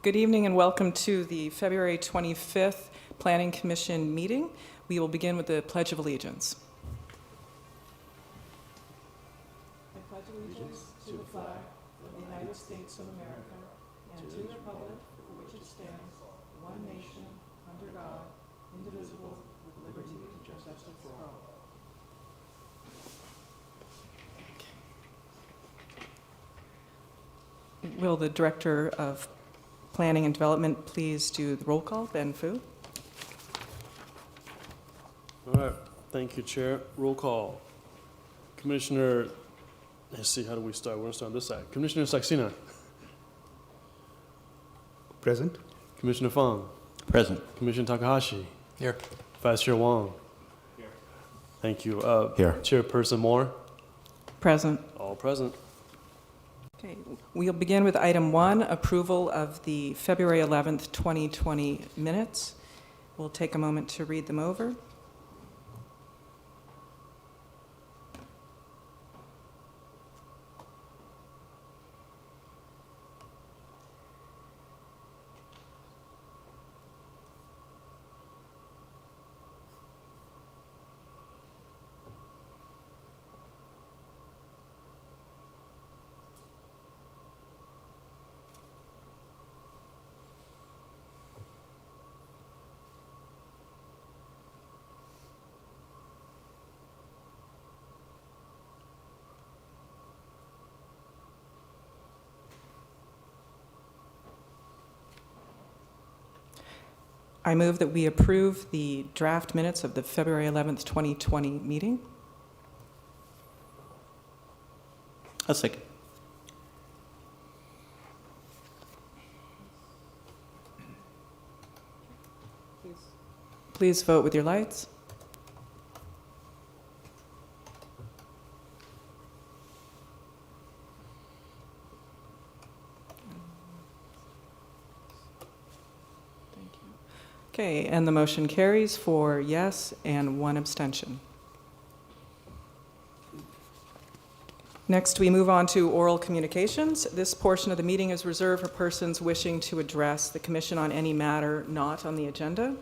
Good evening and welcome to the February 25th Planning Commission meeting. We will begin with the Pledge of Allegiance. I pledge allegiance to the flag of the United States of America and to the republic for which it stands, one nation, under God, indivisible, with liberty and justice for all. Will the Director of Planning and Development please do the roll call? Ben Fu. All right, thank you, Chair. Roll call. Commissioner, let's see, how do we start? We're going to start on this side. Commissioner Saxena. Present. Commissioner Fong. Present. Commissioner Takahashi. Here. Vice Chair Wong. Here. Thank you. Here. Chairperson Moore. Present. All present. Okay, we'll begin with item 1, approval of the February 11th, 2020 minutes. We'll take a moment to read them over. I move that we approve the draft minutes of the February 11th, 2020 meeting. A second. Please vote with your lights. Okay, and the motion carries 4 yes and 1 abstention. Next, we move on to oral communications. This portion of the meeting is reserved for persons wishing to address the Commission on any matter not on the agenda.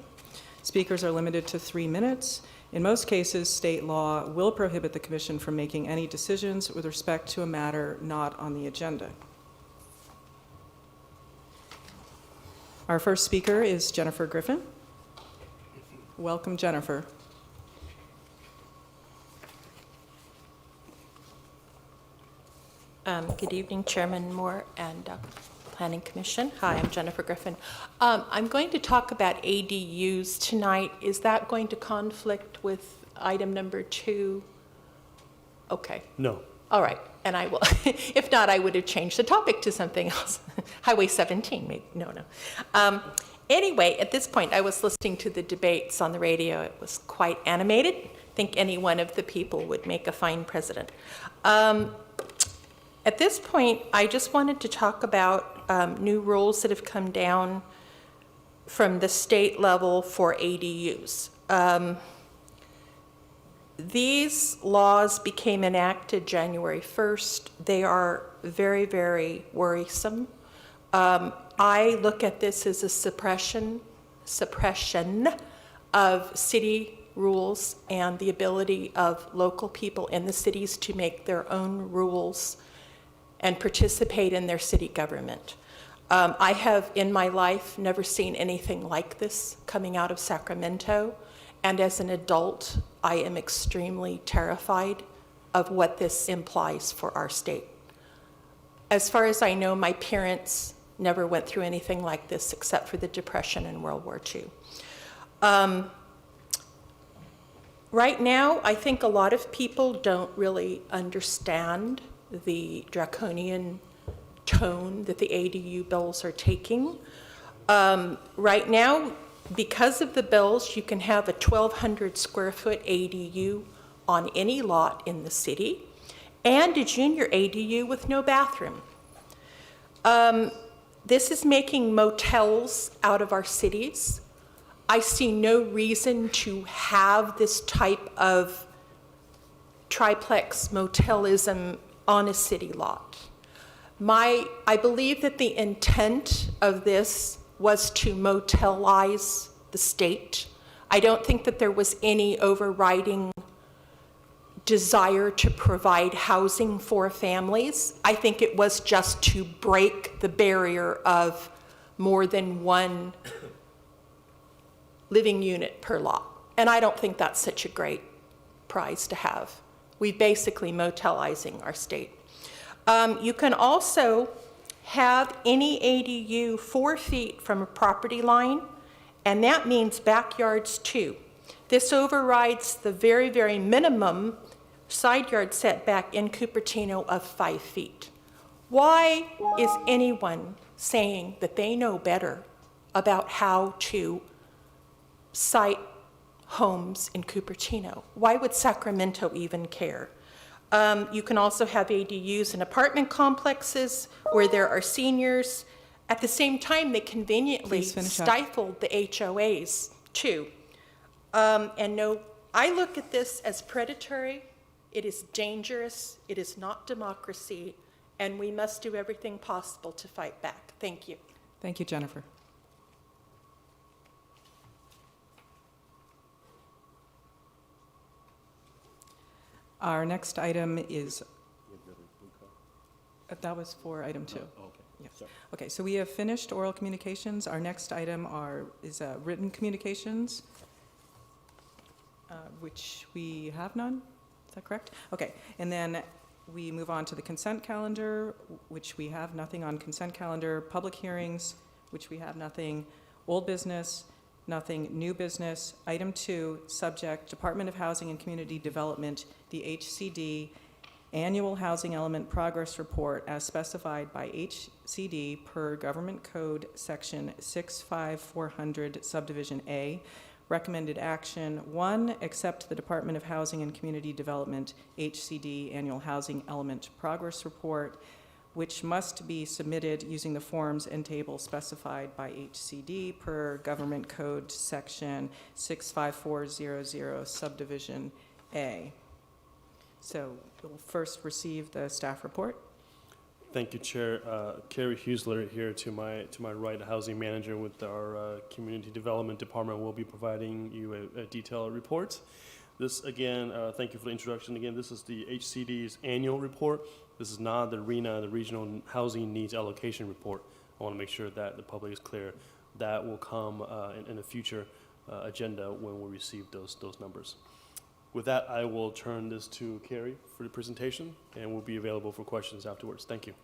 Speakers are limited to 3 minutes. In most cases, state law will prohibit the Commission from making any decisions with respect to a matter not on the agenda. Our first speaker is Jennifer Griffin. Welcome, Jennifer. Good evening, Chairman Moore and Planning Commission. Hi, I'm Jennifer Griffin. I'm going to talk about ADUs tonight. Is that going to conflict with item number 2? Okay. No. All right, and I will. If not, I would have changed the topic to something else. Highway 17, maybe. No. Anyway, at this point, I was listening to the debates on the radio. It was quite animated. I think any one of the people would make a fine president. At this point, I just wanted to talk about new rules that have come down from the state level for ADUs. These laws became enacted January 1st. They are very, very worrisome. I look at this as a suppression of city rules and the ability of local people in the cities to make their own rules and participate in their city government. I have, in my life, never seen anything like this coming out of Sacramento. And as an adult, I am extremely terrified of what this implies for our state. As far as I know, my parents never went through anything like this except for the Depression and World War II. Right now, I think a lot of people don't really understand the draconian tone that the ADU bills are taking. Right now, because of the bills, you can have a 1,200 square foot ADU on any lot in the city and a junior ADU with no bathroom. This is making motels out of our cities. I see no reason to have this type of triplex motelism on a city lot. I believe that the intent of this was to motelize the state. I don't think that there was any overriding desire to provide housing for families. I think it was just to break the barrier of more than one living unit per lot. And I don't think that's such a great prize to have. We basically motelizing our state. You can also have any ADU 4 feet from a property line, and that means backyards too. This overrides the very, very minimum side yard setback in Cupertino of 5 feet. Why is anyone saying that they know better about how to site homes in Cupertino? Why would Sacramento even care? You can also have ADUs in apartment complexes where there are seniors. At the same time, they conveniently Please finish up. stifled the HOAs too. And no, I look at this as predatory. It is dangerous. It is not democracy. And we must do everything possible to fight back. Thank you. Thank you, Jennifer. Our next item is, that was for item 2. Yeah. Okay, so we have finished oral communications. Our next item is written communications, which we have none. Is that correct? Okay, and then we move on to the consent calendar, which we have nothing on consent calendar. Public hearings, which we have nothing. Old business, nothing. New business. Item 2, subject, Department of Housing and Community Development, the HCD Annual Housing Element Progress Report as specified by HCD per Government Code Section 65400, Subdivision A. Recommended action: 1, accept the Department of Housing and Community Development HCD Annual Housing Element Progress Report, which must be submitted using the forms and tables specified by HCD per Government Code Section 65400, Subdivision A. So we'll first receive the staff report. Thank you, Chair. Carrie Huesler here to my right, housing manager with our community development department, will be providing you a detailed report. This again, thank you for the introduction. Again, this is the HCD's annual report. This is not the RENA, the Regional Housing Needs Allocation Report. I want to make sure that the public is clear. That will come in a future agenda when we receive those numbers. With that, I will turn this to Carrie for the presentation, and we'll be available for questions afterwards. Thank you.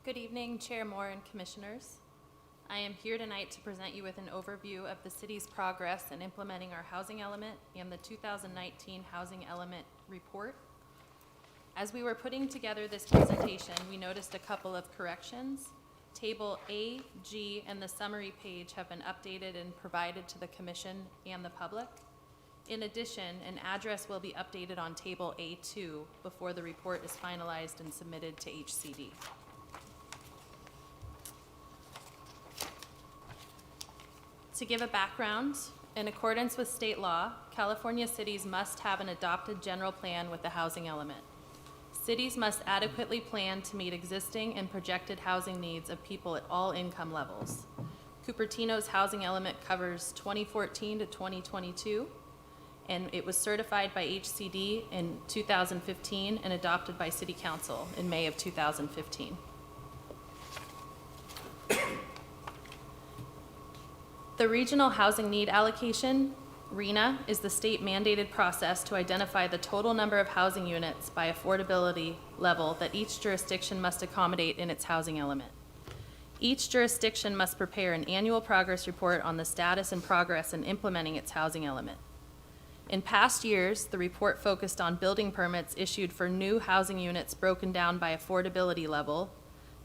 Good evening, Chair Moore and Commissioners. I am here tonight to present you with an overview of the city's progress in implementing our housing element and the 2019 Housing Element Report. As we were putting together this presentation, we noticed a couple of corrections. Table A, G, and the summary page have been updated and provided to the Commission and the public. In addition, an address will be updated on Table A2 before the report is finalized and submitted to HCD. To give a background, in accordance with state law, California cities must have an adopted general plan with the housing element. Cities must adequately plan to meet existing and projected housing needs of people at all income levels. Cupertino's housing element covers 2014 to 2022, and it was certified by HCD in 2015 and adopted by City Council in May of 2015. The Regional Housing Need Allocation, RHNA, is the state-mandated process to identify the total number of housing units by affordability level that each jurisdiction must accommodate in its housing element. Each jurisdiction must prepare an annual progress report on the status and progress in implementing its housing element. In past years, the report focused on building permits issued for new housing units broken down by affordability level,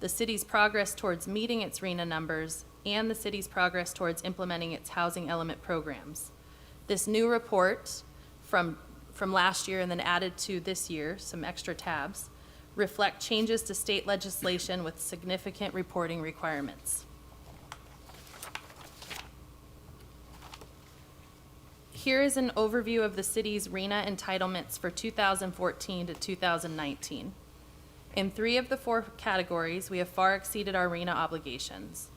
the city's progress towards meeting its RHNA numbers, and the city's progress towards implementing its housing element programs. This new report from last year and then added to this year, some extra tabs, reflect changes to state legislation with significant reporting requirements. Here is an overview of the city's RHNA entitlements for 2014 to 2019. In 3 of the 4 categories, we have far exceeded our RHNA obligations.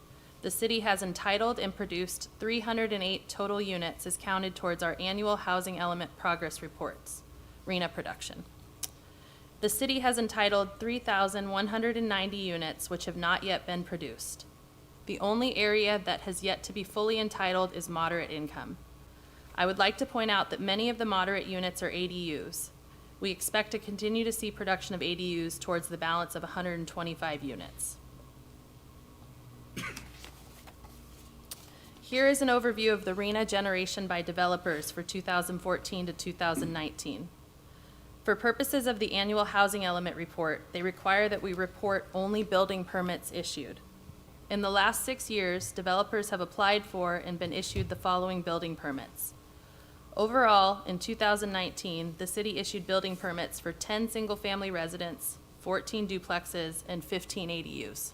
The city has entitled and produced 308 total units as counted towards our annual housing element progress reports, RHNA production. The city has entitled 3,190 units which have not yet been produced. The only area that has yet to be fully entitled is moderate income. I would like to point out that many of the moderate units are ADUs. We expect to continue to see production of ADUs towards the balance of 125 units. Here is an overview of the RHNA generation by developers for 2014 to 2019. For purposes of the annual housing element report, they require that we report only building permits issued. In the last 6 years, developers have applied for and been issued the following building permits. Overall, in 2019, the city issued building permits for 10 single-family residents, 14 duplexes, and 15 ADUs.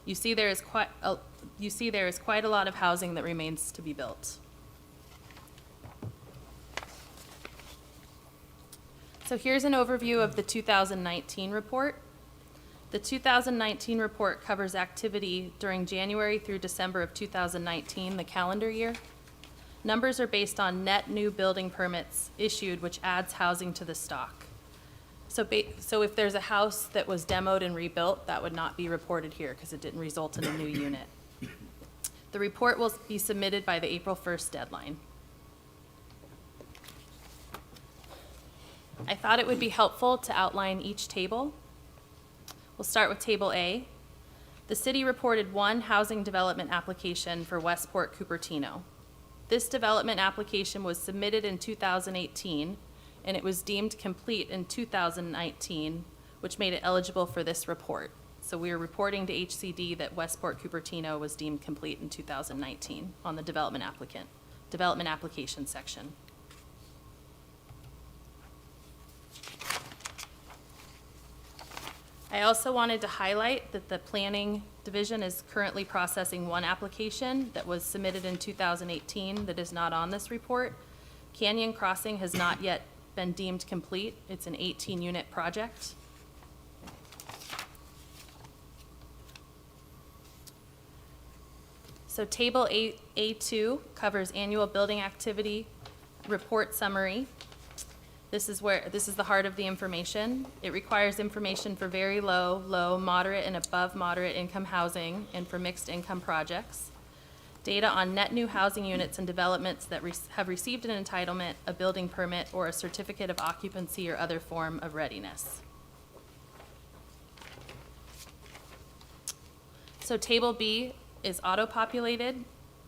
You see there is quite a lot of housing that remains to be built. So here's an overview of the 2019 report. The 2019 report covers activity during January through December of 2019, the calendar year. Numbers are based on net new building permits issued, which adds housing to the stock. So if there's a house that was demoed and rebuilt, that would not be reported here because it didn't result in a new unit. The report will be submitted by the April 1st deadline. I thought it would be helpful to outline each table. We'll start with Table A. The city reported 1 housing development application for Westport Cupertino. This development application was submitted in 2018, and it was deemed complete in 2019, which made it eligible for this report. So we are reporting to HCD that Westport Cupertino was deemed complete in 2019 on the development application section. I also wanted to highlight that the Planning Division is currently processing 1 application that was submitted in 2018 that is not on this report. Canyon Crossing has not yet been deemed complete. It's an 18-unit project. So Table A2 covers annual building activity report summary. This is the heart of the information. It requires information for very low, moderate, and above moderate income housing and for mixed income projects. Data on net new housing units and developments that have received an entitlement, a building permit, or a certificate of occupancy or other form of readiness. So Table B is auto-populated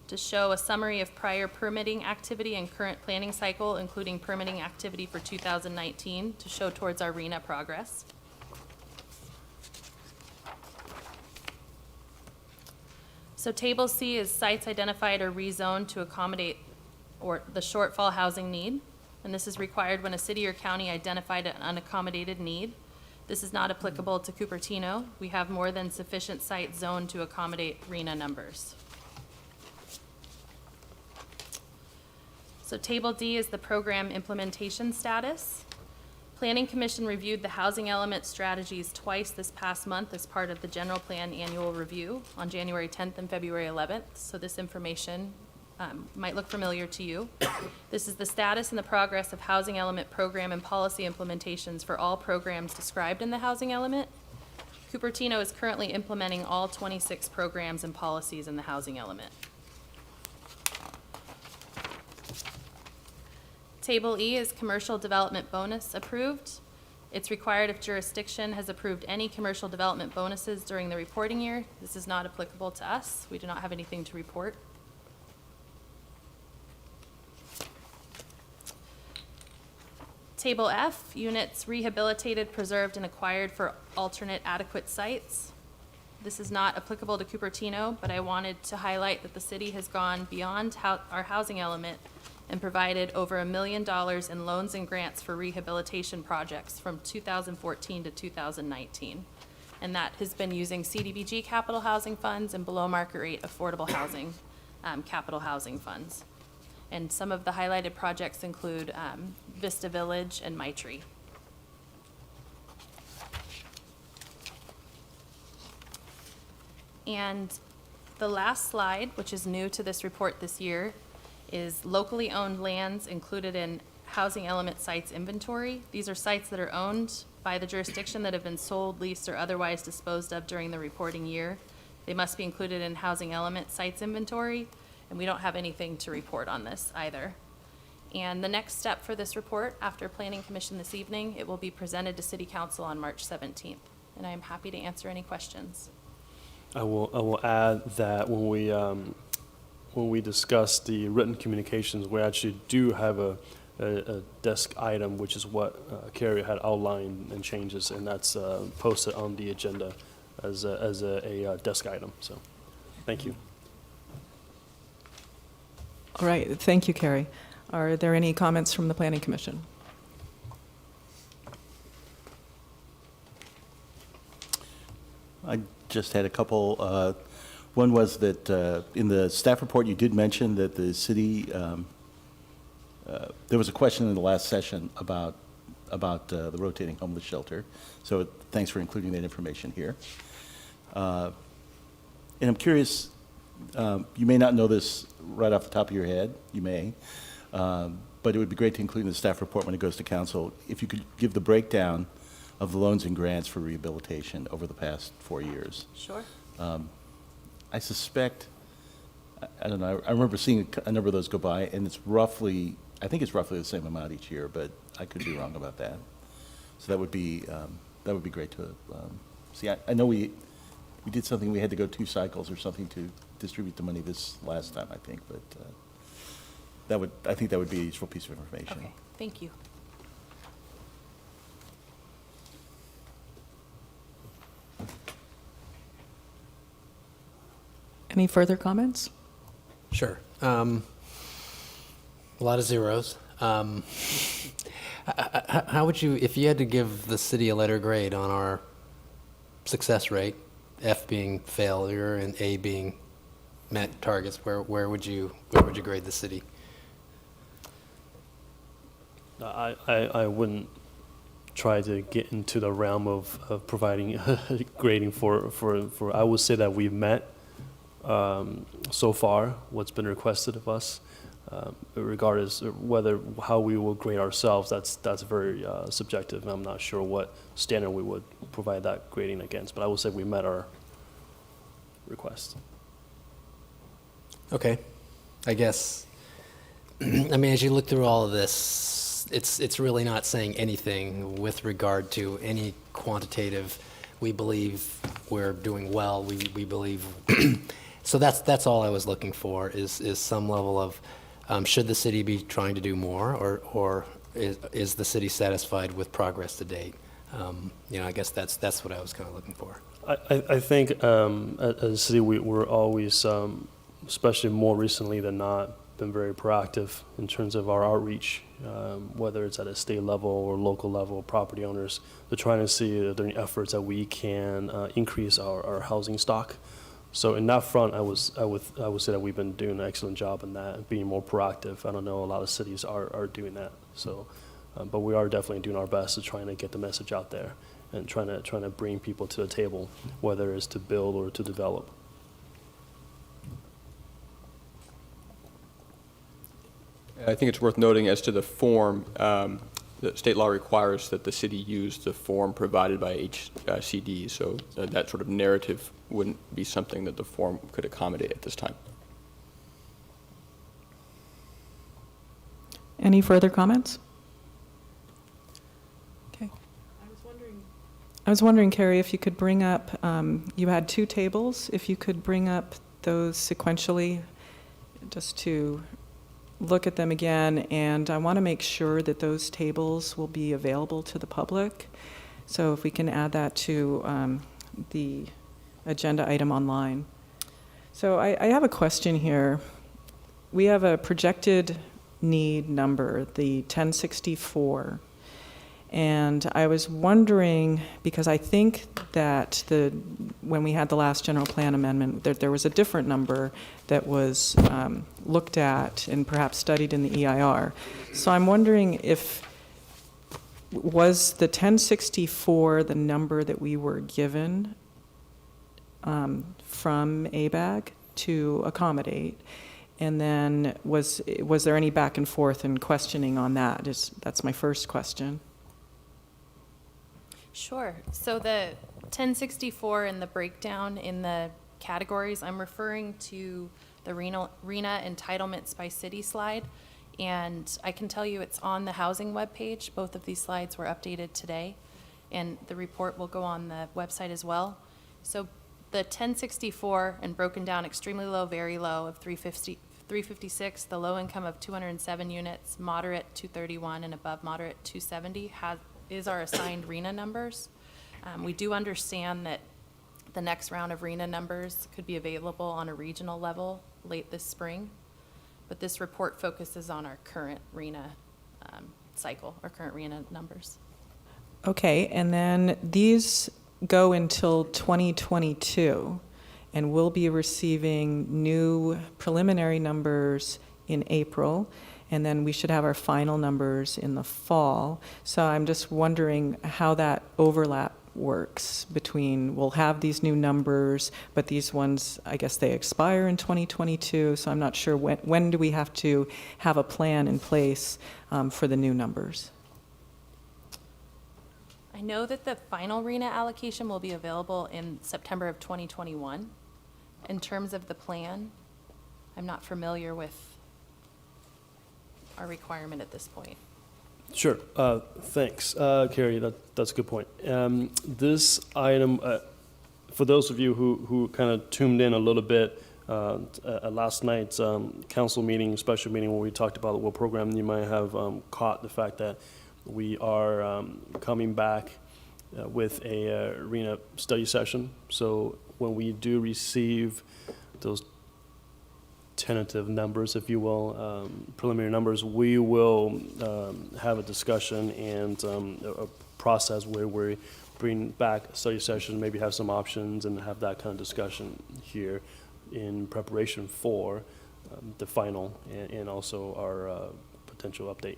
to show a summary of prior permitting activity and current planning cycle, including permitting activity for 2019 to show towards our RHNA progress. So Table C is sites identified or rezoned to accommodate or the shortfall housing need, and this is required when a city or county identified an unaccommodated need. This is not applicable to Cupertino. We have more than sufficient sites zoned to accommodate RHNA numbers. So Table D is the program implementation status. Planning Commission reviewed the housing element strategies twice this past month as part of the general plan annual review on January 10th and February 11th. So this information might look familiar to you. This is the status and the progress of housing element program and policy implementations for all programs described in the housing element. Cupertino is currently implementing all 26 programs and policies in the housing element. Table E is commercial development bonus approved. It's required if jurisdiction has approved any commercial development bonuses during the reporting year. This is not applicable to us. We do not have anything to report. Table F, units rehabilitated, preserved, and acquired for alternate adequate sites. This is not applicable to Cupertino, but I wanted to highlight that the city has gone beyond our housing element and provided over $1 million in loans and grants for rehabilitation projects from 2014 to 2019. And that has been using CDBG capital housing funds and below market rate affordable housing capital housing funds. And some of the highlighted projects include Vista Village and Maitree. And the last slide, which is new to this report this year, is locally owned lands included in housing element sites inventory. These are sites that are owned by the jurisdiction that have been sold, leased, or otherwise disposed of during the reporting year. They must be included in housing element sites inventory, and we don't have anything to report on this either. And the next step for this report, after Planning Commission this evening, it will be presented to City Council on March 17th. And I am happy to answer any questions. I will add that when we discuss the written communications, we actually do have a desk item, which is what Carrie had outlined and changes, and that's posted on the agenda as a desk item. So, thank you. All right, thank you, Carrie. Are there any comments from the Planning Commission? I just had a couple. One was that in the staff report, you did mention that the city, there was a question in the last session about the rotating homeless shelter. So thanks for including that information here. And I'm curious, you may not know this right off the top of your head, you may, but it would be great to include in the staff report when it goes to council, if you could give the breakdown of the loans and grants for rehabilitation over the past 4 years. Sure. I suspect, I don't know, I remember seeing a number of those go by, and it's roughly, I think it's roughly the same amount each year, but I could be wrong about that. So that would be great to see. I know we did something, we had to go 2 cycles or something to distribute the money this last time, I think, but I think that would be a useful piece of information. Okay, thank you. Any further comments? Sure. A lot of zeros. How would you, if you had to give the city a letter grade on our success rate, F being failure and A being met targets, where would you grade the city? I wouldn't try to get into the realm of providing grading for. I would say that we've met so far what's been requested of us. Regardless of how we will grade ourselves, that's very subjective, and I'm not sure what standard we would provide that grading against. But I will say we met our request. Okay. I guess, I mean, as you look through all of this, it's really not saying anything with regard to any quantitative, we believe we're doing well, we believe. So that's all I was looking for, is some level of, should the city be trying to do more, or is the city satisfied with progress to date? I guess that's what I was kind of looking for. I think as a city, we're always, especially more recently than not, been very proactive in terms of our outreach, whether it's at a state level or local level, property owners. They're trying to see if there are any efforts that we can increase our housing stock. So in that front, I would say that we've been doing an excellent job in that, being more proactive. I don't know a lot of cities are doing that. So, but we are definitely doing our best to trying to get the message out there and trying to bring people to the table, whether it's to build or to develop. I think it's worth noting as to the form, the state law requires that the city use the form provided by HCD, so that sort of narrative wouldn't be something that the form could accommodate at this time. Any further comments? Okay. I was wondering, Carrie, if you could bring up, you had 2 tables, if you could bring up those sequentially, just to look at them again, and I want to make sure that those tables will be available to the public. So if we can add that to the agenda item online. So I have a question here. We have a projected need number, the 1064. And I was wondering, because I think that when we had the last general plan amendment, there was a different number that was looked at and perhaps studied in the EIR. So I'm wondering was the 1064 the number that we were given from ABAG to accommodate? And then was there any back and forth and questioning on that? That's my first question. Sure. So the 1064 and the breakdown in the categories, I'm referring to the RENA entitlements by city slide. And I can tell you it's on the housing webpage. Both of these slides were updated today. And the report will go on the website as well. So the 1064 and broken down extremely low, very low of 356, the low income of 207 units, moderate 231, and above moderate 270 is our assigned RENA numbers. We do understand that the next round of RENA numbers could be available on a regional level late this spring, but this report focuses on our current RENA cycle, our current RENA numbers. Okay, and then these go until 2022, and we'll be receiving new preliminary numbers in April, and then we should have our final numbers in the fall. So I'm just wondering how that overlap works between, we'll have these new numbers, but these ones, I guess they expire in 2022, so I'm not sure when do we have to have a plan in place for the new numbers? I know that the final RENA allocation will be available in September of 2021. In terms of the plan, I'm not familiar with our requirement at this point. Sure. Thanks, Carrie. That's a good point. This item, for those of you who kind of tuned in a little bit at last night's council meeting, special meeting, where we talked about the WIL program, you might have caught the fact that we are coming back with a RENA study session. So when we do receive those tentative numbers, if you will, preliminary numbers, we will have a discussion and a process where we bring back a study session, maybe have some options and have that kind of discussion here in preparation for the final and also our potential update.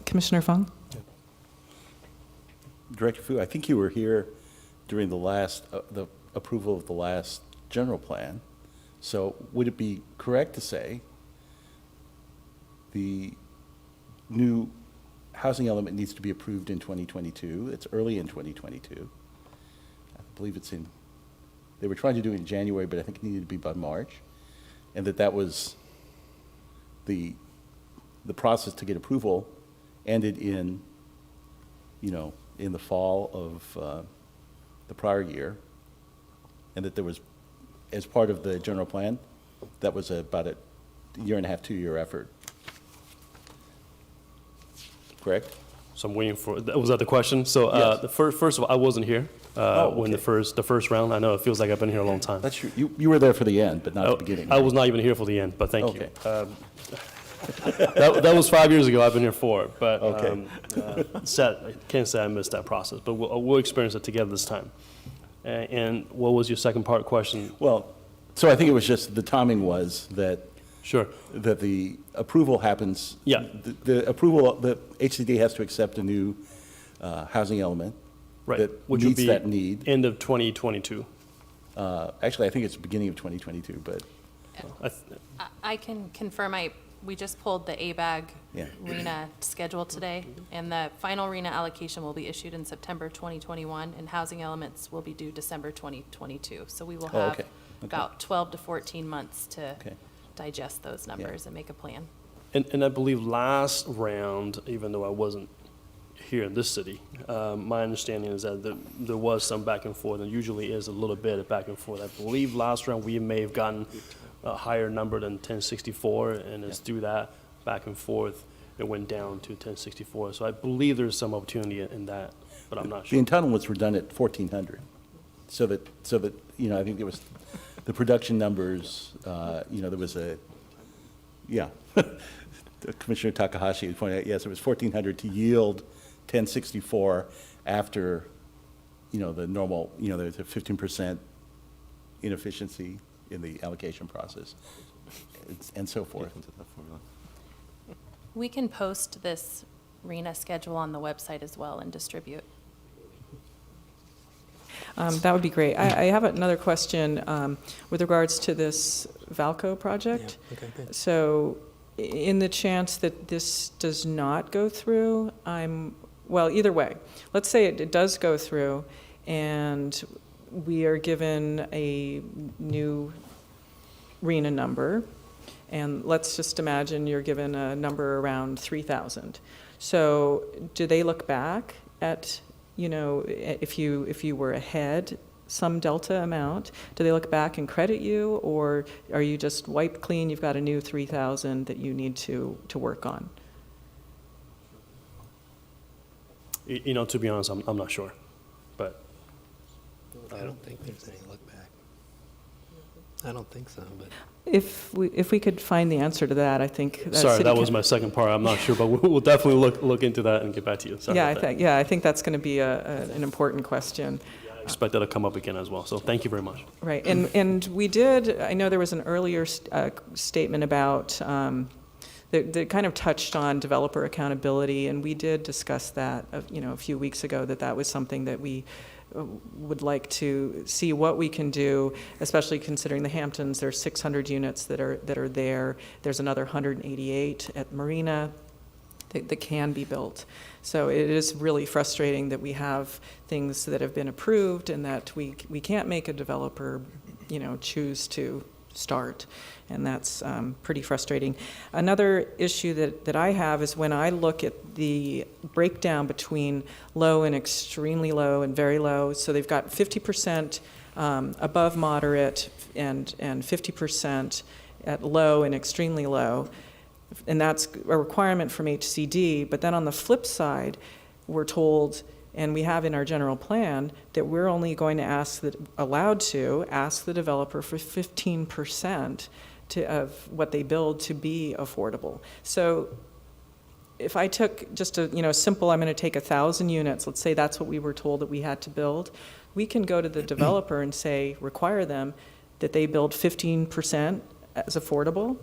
Commissioner Fung? Director Fu, I think you were here during the last, the approval of the last general plan. So would it be correct to say the new housing element needs to be approved in 2022? It's early in 2022. I believe it's in, they were trying to do it in January, but I think it needed to be by March. And that was the process to get approval ended in, in the fall of the prior year. And that there was, as part of the general plan, that was about a year and a half, 2-year effort. Correct? So I'm waiting for, was that the question? So Yes. the first of all, I wasn't here when the first round. I know it feels like I've been here a long time. That's true. You were there for the end, but not the beginning. I was not even here for the end, but thank you. Okay. That was 5 years ago. I've been here 4, but Okay. I can't say I missed that process. But we'll experience it together this time. And what was your second part question? Well, so I think it was just, the timing was that Sure. that the approval happens. Yeah. The approval, the HCD has to accept a new housing element. Right. That Which would meets be that need. end of 2022. Actually, I think it's the beginning of 2022, but, I can confirm, we just pulled the ABAG Yeah. RENA schedule today, and the final RENA allocation will be issued in September 2021, and housing elements will be due December 2022. So we will Oh, have okay. about 12 to 14 months to Okay. digest those numbers and make a plan. and I believe last round, even though I wasn't here in this city, my understanding is that there was some back and forth, and usually is a little bit of back and forth. I believe last round we may have gotten a higher number than 1064, and it's through that back and forth, it went down to 1064. So I believe there's some opportunity in that, but I'm not the sure. entitlements were done at 1,400. So that, I think it was, the production numbers, there was Commissioner Takahashi pointed out, yes, it was 1,400 to yield 1064 after, the normal, there's a 15% inefficiency in the allocation process, and so forth. We can post this RENA schedule on the website as well and distribute. That would be great. I have another question with regards to this Valco project. Yeah, okay, good. So in the chance that this does not go through, well, either way, let's say it does go through and we are given a new RENA number, and let's just imagine you're given a number around 3,000. So do they look back at, if you were ahead some delta amount, do they look back and credit you, or are you just wiped clean, you've got a new 3,000 that you need to work on? To be honest, I'm not sure, but I don't think there's any look back. I don't think so, but. If we could find the answer to that, I think. sorry, city that was coun- my second part. I'm not sure, but we'll definitely look into that and get back to you. Sorry Yeah, about that. I think that's going to be an important question. I expect that to come up again as well. So thank you very much. Right, and we did, I know there was an earlier statement about, that kind of touched on developer accountability, and we did discuss that, a few weeks ago, that was something that we would like to see what we can do, especially considering the Hamptons. There's 600 units that are there. There's another 188 at Marina that can be built. So it is really frustrating that we have things that have been approved and that we can't make a developer, choose to start. And that's pretty frustrating. Another issue that I have is when I look at the breakdown between low and extremely low and very low. So they've got 50% above moderate and 50% at low and extremely low. And that's a requirement from HCD. But then on the flip side, we're told, and we have in our general plan, that we're only going to allowed to ask the developer for 15% of what they build to be affordable. So if I took just a simple, I'm going to take 1,000 units, let's say that's what we were told that we had to build, we can go to the developer and say, require them that they build 15% as affordable,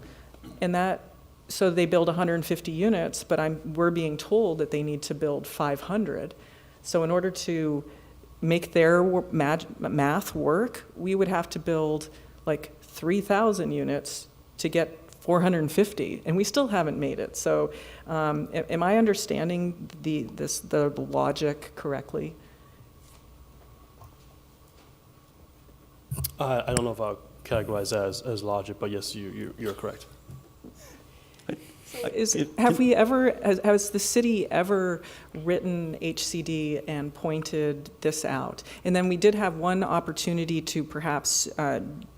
and so they build 150 units, but we're being told that they need to build 500. So in order to make their math work, we would have to build like 3,000 units to get 450, and we still haven't made it. So am I understanding the logic correctly? I don't know if I'll categorize that as logic, but yes, you're correct. Has the city ever written HCD and pointed this out? And then we did have one opportunity to perhaps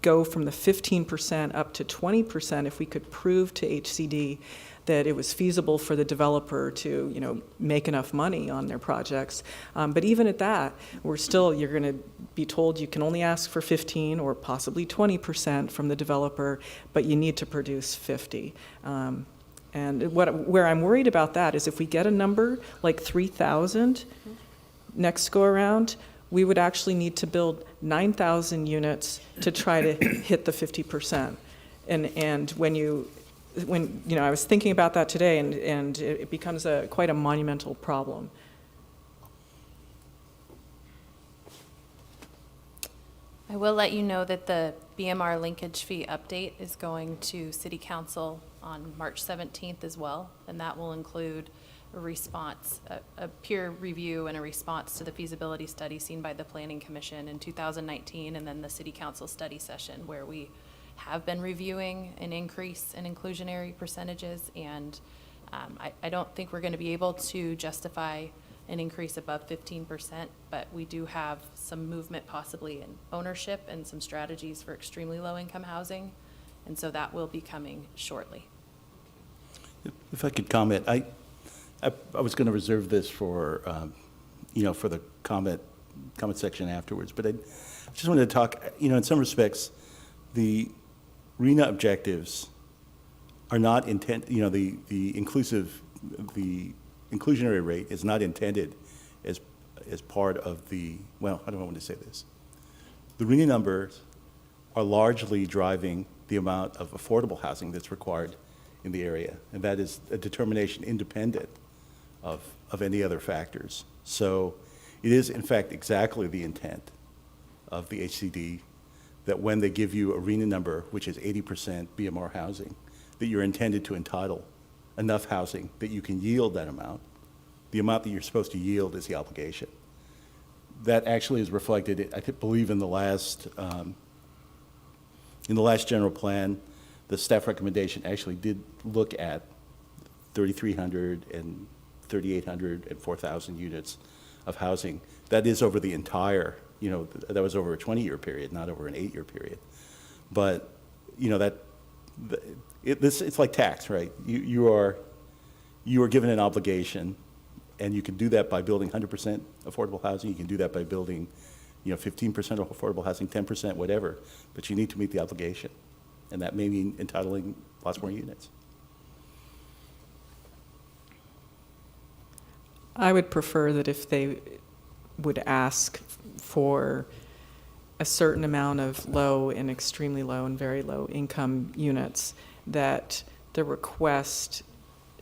go from the 15% up to 20% if we could prove to HCD that it was feasible for the developer to, make enough money on their projects. But even at that, you're going to be told you can only ask for 15 or possibly 20% from the developer, but you need to produce 50. And where I'm worried about that is if we get a number like 3,000 next go around, we would actually need to build 9,000 units to try to hit the 50%. And when I was thinking about that today, and it becomes quite a monumental problem. I will let you know that the BMR linkage fee update is going to City Council on March 17th as well, and that will include a response, a peer review and a response to the feasibility study seen by the Planning Commission in 2019, and then the City Council study session where we have been reviewing an increase in inclusionary percentages, and I don't think we're going to be able to justify an increase above 15%, but we do have some movement possibly in ownership and some strategies for extremely low-income housing, and so that will be coming shortly. If I could comment, I was going to reserve this for, for the comment section afterwards, but I just wanted to talk, in some respects, the RENA objectives are not the inclusionary rate is not intended as part of how do I want to say this? The RENA numbers are largely driving the amount of affordable housing that's required in the area, and that is a determination independent of any other factors. So it is, in fact, exactly the intent of the HCD that when they give you a RENA number, which is 80% BMR housing, that you're intended to entitle enough housing that you can yield that amount. The amount that you're supposed to yield is the obligation. That actually is reflected, I believe, in the last general plan. The staff recommendation actually did look at 3,300 and 3,800 and 4,000 units of housing. That is over the entire, that was over a 20-year period, not over an 8-year period. But, it's like tax, right? You are given an obligation, and you can do that by building 100% affordable housing. You can do that by building, 15% affordable housing, 10%, whatever. But you need to meet the obligation, and that may mean entitling lots more units. I would prefer that if they would ask for a certain amount of low and extremely low and very low income units, that the request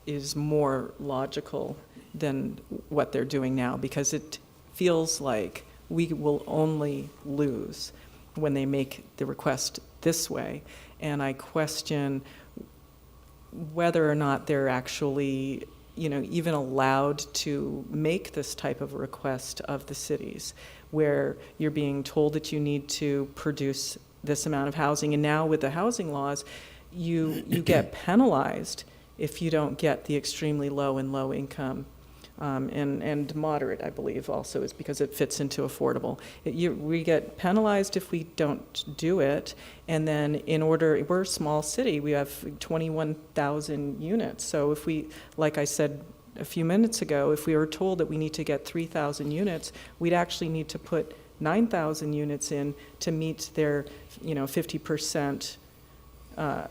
is more logical than what they're doing now, because it feels like we will only lose when they make the request this way. And I question whether or not they're actually even allowed to make this type of request of the cities, where you're being told that you need to produce this amount of housing. And now with the housing laws, you get penalized if you don't get the extremely low and low income. And moderate, I believe, also is because it fits into affordable. We get penalized if we don't do it, and then we're a small city, we have 21,000 units. So if we, like I said a few minutes ago, if we were told that we need to get 3,000 units, we'd actually need to put 9,000 units in to meet their 50%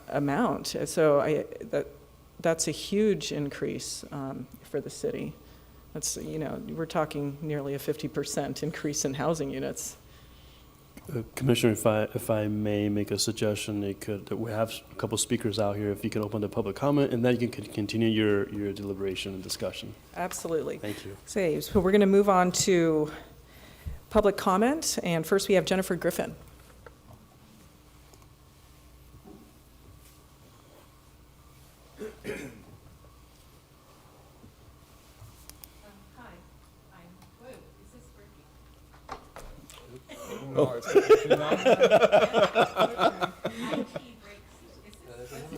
amount. So that's a huge increase for the city. That's, we're talking nearly a 50% increase in housing units. Commissioner, if I may make a suggestion, we have a couple speakers out here. If you can open the public comment, and then you can continue your deliberation and discussion. Absolutely. Thank you. So we're going to move on to public comment, and first we have Jennifer Griffin.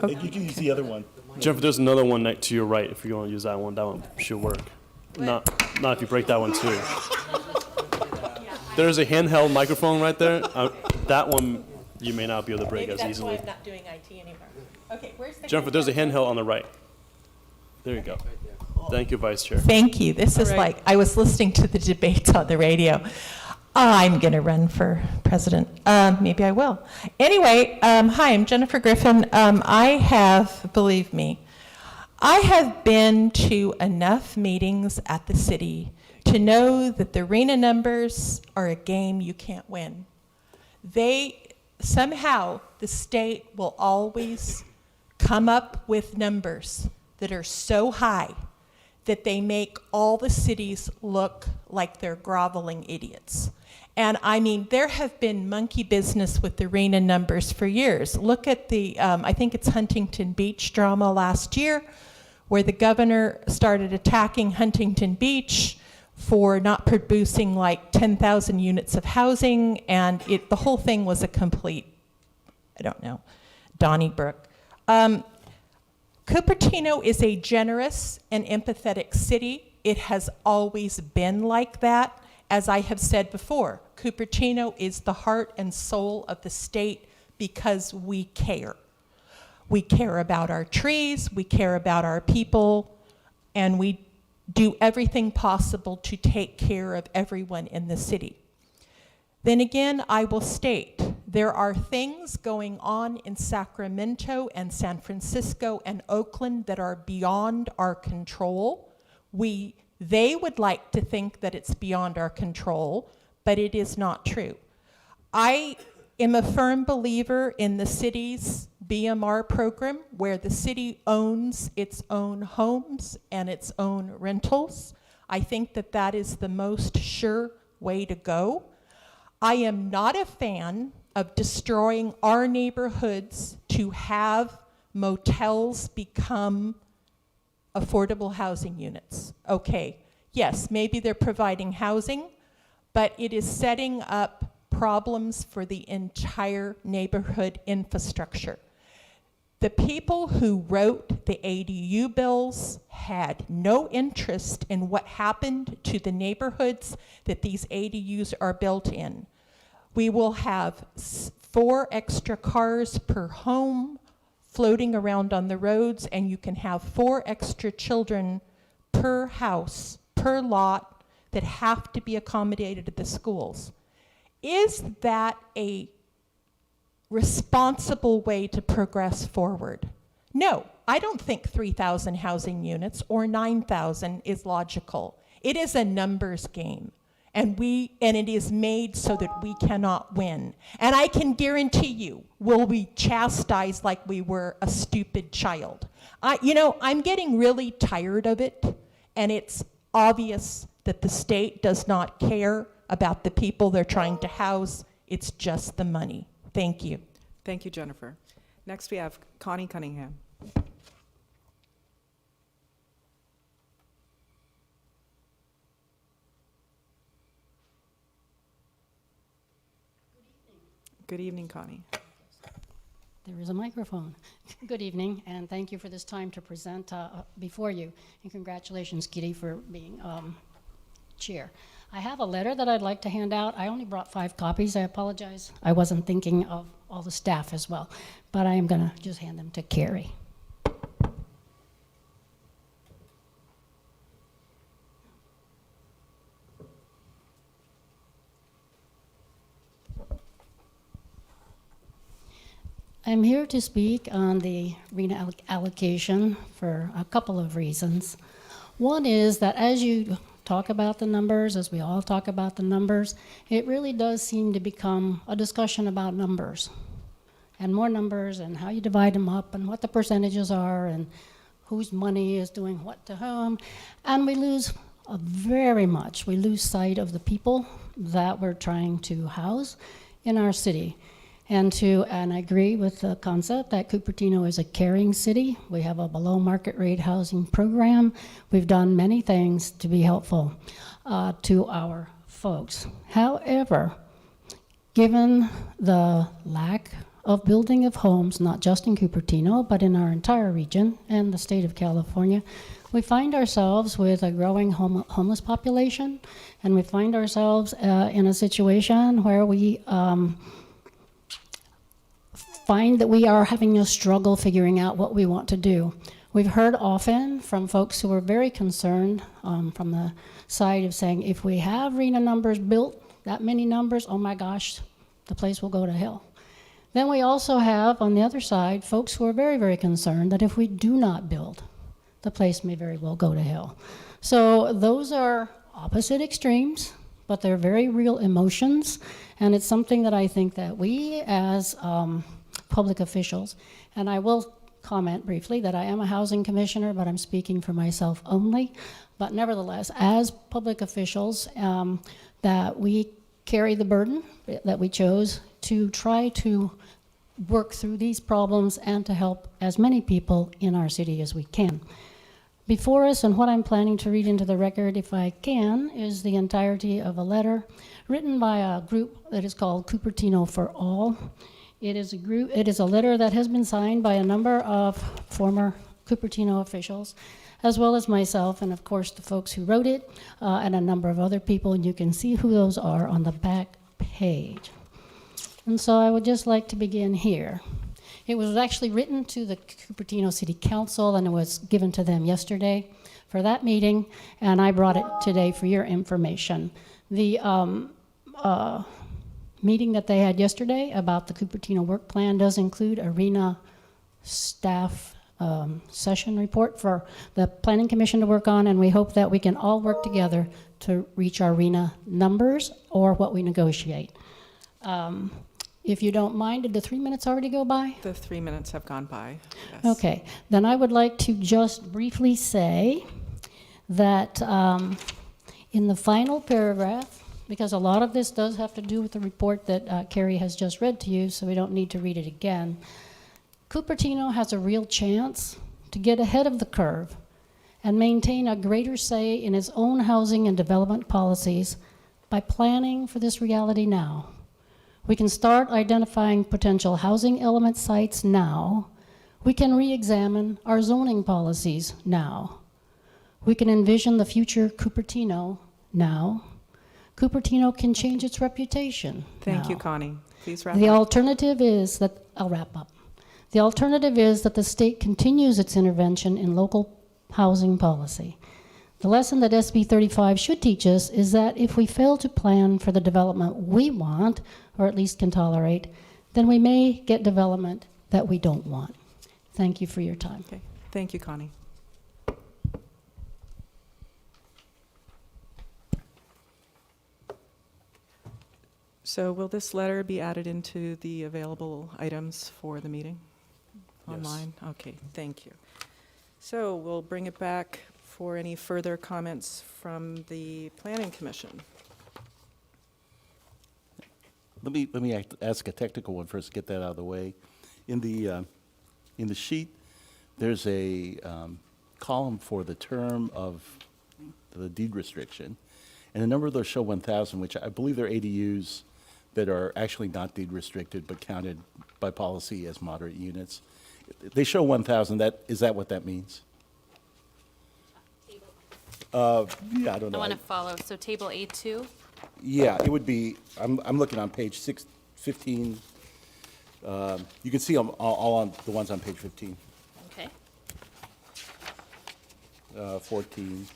You can use the other one. Jennifer, there's another one to your right. If you want to use that one should work. Not if you break that one too. There's a handheld microphone right there. That one you may not be able to break as easily. Maybe that's why I'm not doing IT anymore. Okay, where's the Jennifer, there's a handheld on the right. There you go. Thank you, Vice Chair. Thank you. This is All right. like, I was listening to the debates on the radio. I'm going to run for president. Maybe I will. Anyway, hi, I'm Jennifer Griffin. Believe me, I have been to enough meetings at the city to know that the RENA numbers are a game you can't win. Somehow, the state will always come up with numbers that are so high that they make all the cities look like they're groveling idiots. And I mean, there have been monkey business with the RENA numbers for years. Look at the, I think it's Huntington Beach drama last year, where the governor started attacking Huntington Beach for not producing like 10,000 units of housing, and the whole thing was a complete, Donnybrook. Cupertino is a generous and empathetic city. It has always been like that. As I have said before, Cupertino is the heart and soul of the state because we care. We care about our trees, we care about our people, and we do everything possible to take care of everyone in the city. Then again, I will state, there are things going on in Sacramento and San Francisco and Oakland that are beyond our control. They would like to think that it's beyond our control, but it is not true. I am a firm believer in the city's BMR program, where the city owns its own homes and its own rentals. I think that that is the most sure way to go. I am not a fan of destroying our neighborhoods to have motels become affordable housing units. Okay, yes, maybe they're providing housing, but it is setting up problems for the entire neighborhood infrastructure. The people who wrote the ADU bills had no interest in what happened to the neighborhoods that these ADUs are built in. We will have 4 extra cars per home floating around on the roads, and you can have 4 extra children per house, per lot, that have to be accommodated at the schools. Is that a responsible way to progress forward? No, I don't think 3,000 housing units or 9,000 is logical. It is a numbers game, and it is made so that we cannot win. And I can guarantee you, we'll be chastised like we were a stupid child. I'm getting really tired of it, and it's obvious that the state does not care about the people they're trying to house. It's just the money. Thank you. Thank you, Jennifer. Next, we have Connie Cunningham. Good evening, Connie. There is a microphone. Good evening, and thank you for this time to present before you. And congratulations, Kitty, for being chair. I have a letter that I'd like to hand out. I only brought 5 copies. I apologize. I wasn't thinking of all the staff as well, but I am going to just hand them to Carrie. I'm here to speak on the RENA allocation for a couple of reasons. One is that as you talk about the numbers, as we all talk about the numbers, it really does seem to become a discussion about numbers and more numbers and how you divide them up and what the percentages are and whose money is doing what to whom. And we lose we lose sight of the people that we're trying to house in our city. And I agree with the concept that Cupertino is a caring city. We have a below market rate housing program. We've done many things to be helpful to our folks. However, given the lack of building of homes, not just in Cupertino, but in our entire region and the state of California, we find ourselves with a growing homeless population, and we find ourselves in a situation where we find that we are having a struggle figuring out what we want to do. We've heard often from folks who are very concerned from the side of saying, if we have RENA numbers built, that many numbers, oh my gosh, the place will go to hell. Then we also have, on the other side, folks who are very, very concerned that if we do not build, the place may very well go to hell. So those are opposite extremes, but they're very real emotions, and it's something that I think that we as public officials, and I will comment briefly that I am a housing commissioner, but I'm speaking for myself only. But nevertheless, as public officials, that we carry the burden that we chose to try to work through these problems and to help as many people in our city as we can. Before us, and what I'm planning to read into the record, if I can, is the entirety of a letter written by a group that is called Cupertino for All. It is a letter that has been signed by a number of former Cupertino officials, as well as myself, and of course the folks who wrote it, and a number of other people, and you can see who those are on the back page. And so I would just like to begin here. It was actually written to the Cupertino City Council, and it was given to them yesterday for that meeting, and I brought it today for your information. The meeting that they had yesterday about the Cupertino work plan does include a RENA staff session report for the Planning Commission to work on, and we hope that we can all work together to reach our RENA numbers or what we negotiate. If you don't mind, did the 3 minutes already go by? The 3 minutes have gone by. Yes. Okay, then I would like to just briefly say that in the final paragraph, because a lot of this does have to do with the report that Carrie has just read to you, so we don't need to read it again. Cupertino has a real chance to get ahead of the curve and maintain a greater say in its own housing and development policies by planning for this reality now. We can start identifying potential housing element sites now. We can re-examine our zoning policies now. We can envision the future Cupertino now. Cupertino can change its reputation Thank you, now. Connie. Please wrap The up. alternative is that, I'll wrap up. The alternative is that the state continues its intervention in local housing policy. The lesson that SB 35 should teach us is that if we fail to plan for the development we want, or at least can tolerate, then we may get development that we don't want. Thank you for your time. Okay. Thank you, Connie. So will this letter be added into the available items for the meeting? Yes. Online? Okay, thank you. So we'll bring it back for any further comments from the Planning Commission. Let me ask a technical one first, get that out of the way. In the sheet, there's a column for the term of the deed restriction, and a number of those show 1,000, which I believe they're ADUs that are actually not deed restricted but counted by policy as moderate units. They show 1,000. Is that what that means? Yeah, I don't I know. want to follow. So table A2, Yeah, it would be, I'm looking on page 15. You can see them all on, the ones on page 15, okay. 14.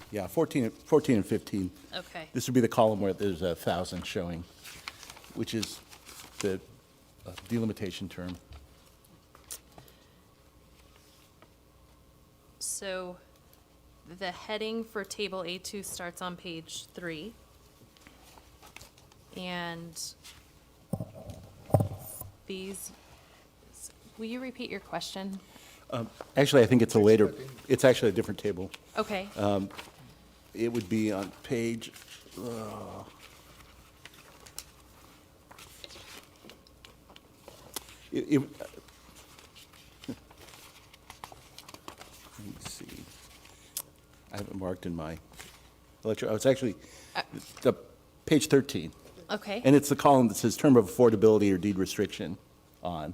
Yeah, 14 and 15. Okay. This would be the column where there's 1,000 showing, which is the delimitation term. So the heading for table A2 starts on page 3. And these, will you repeat your question? Actually, I think it's it's actually a different table. Okay. It would be on page, let me see. I have it marked in my it's actually the page 13. Okay. And it's the column that says term of affordability or deed restriction on.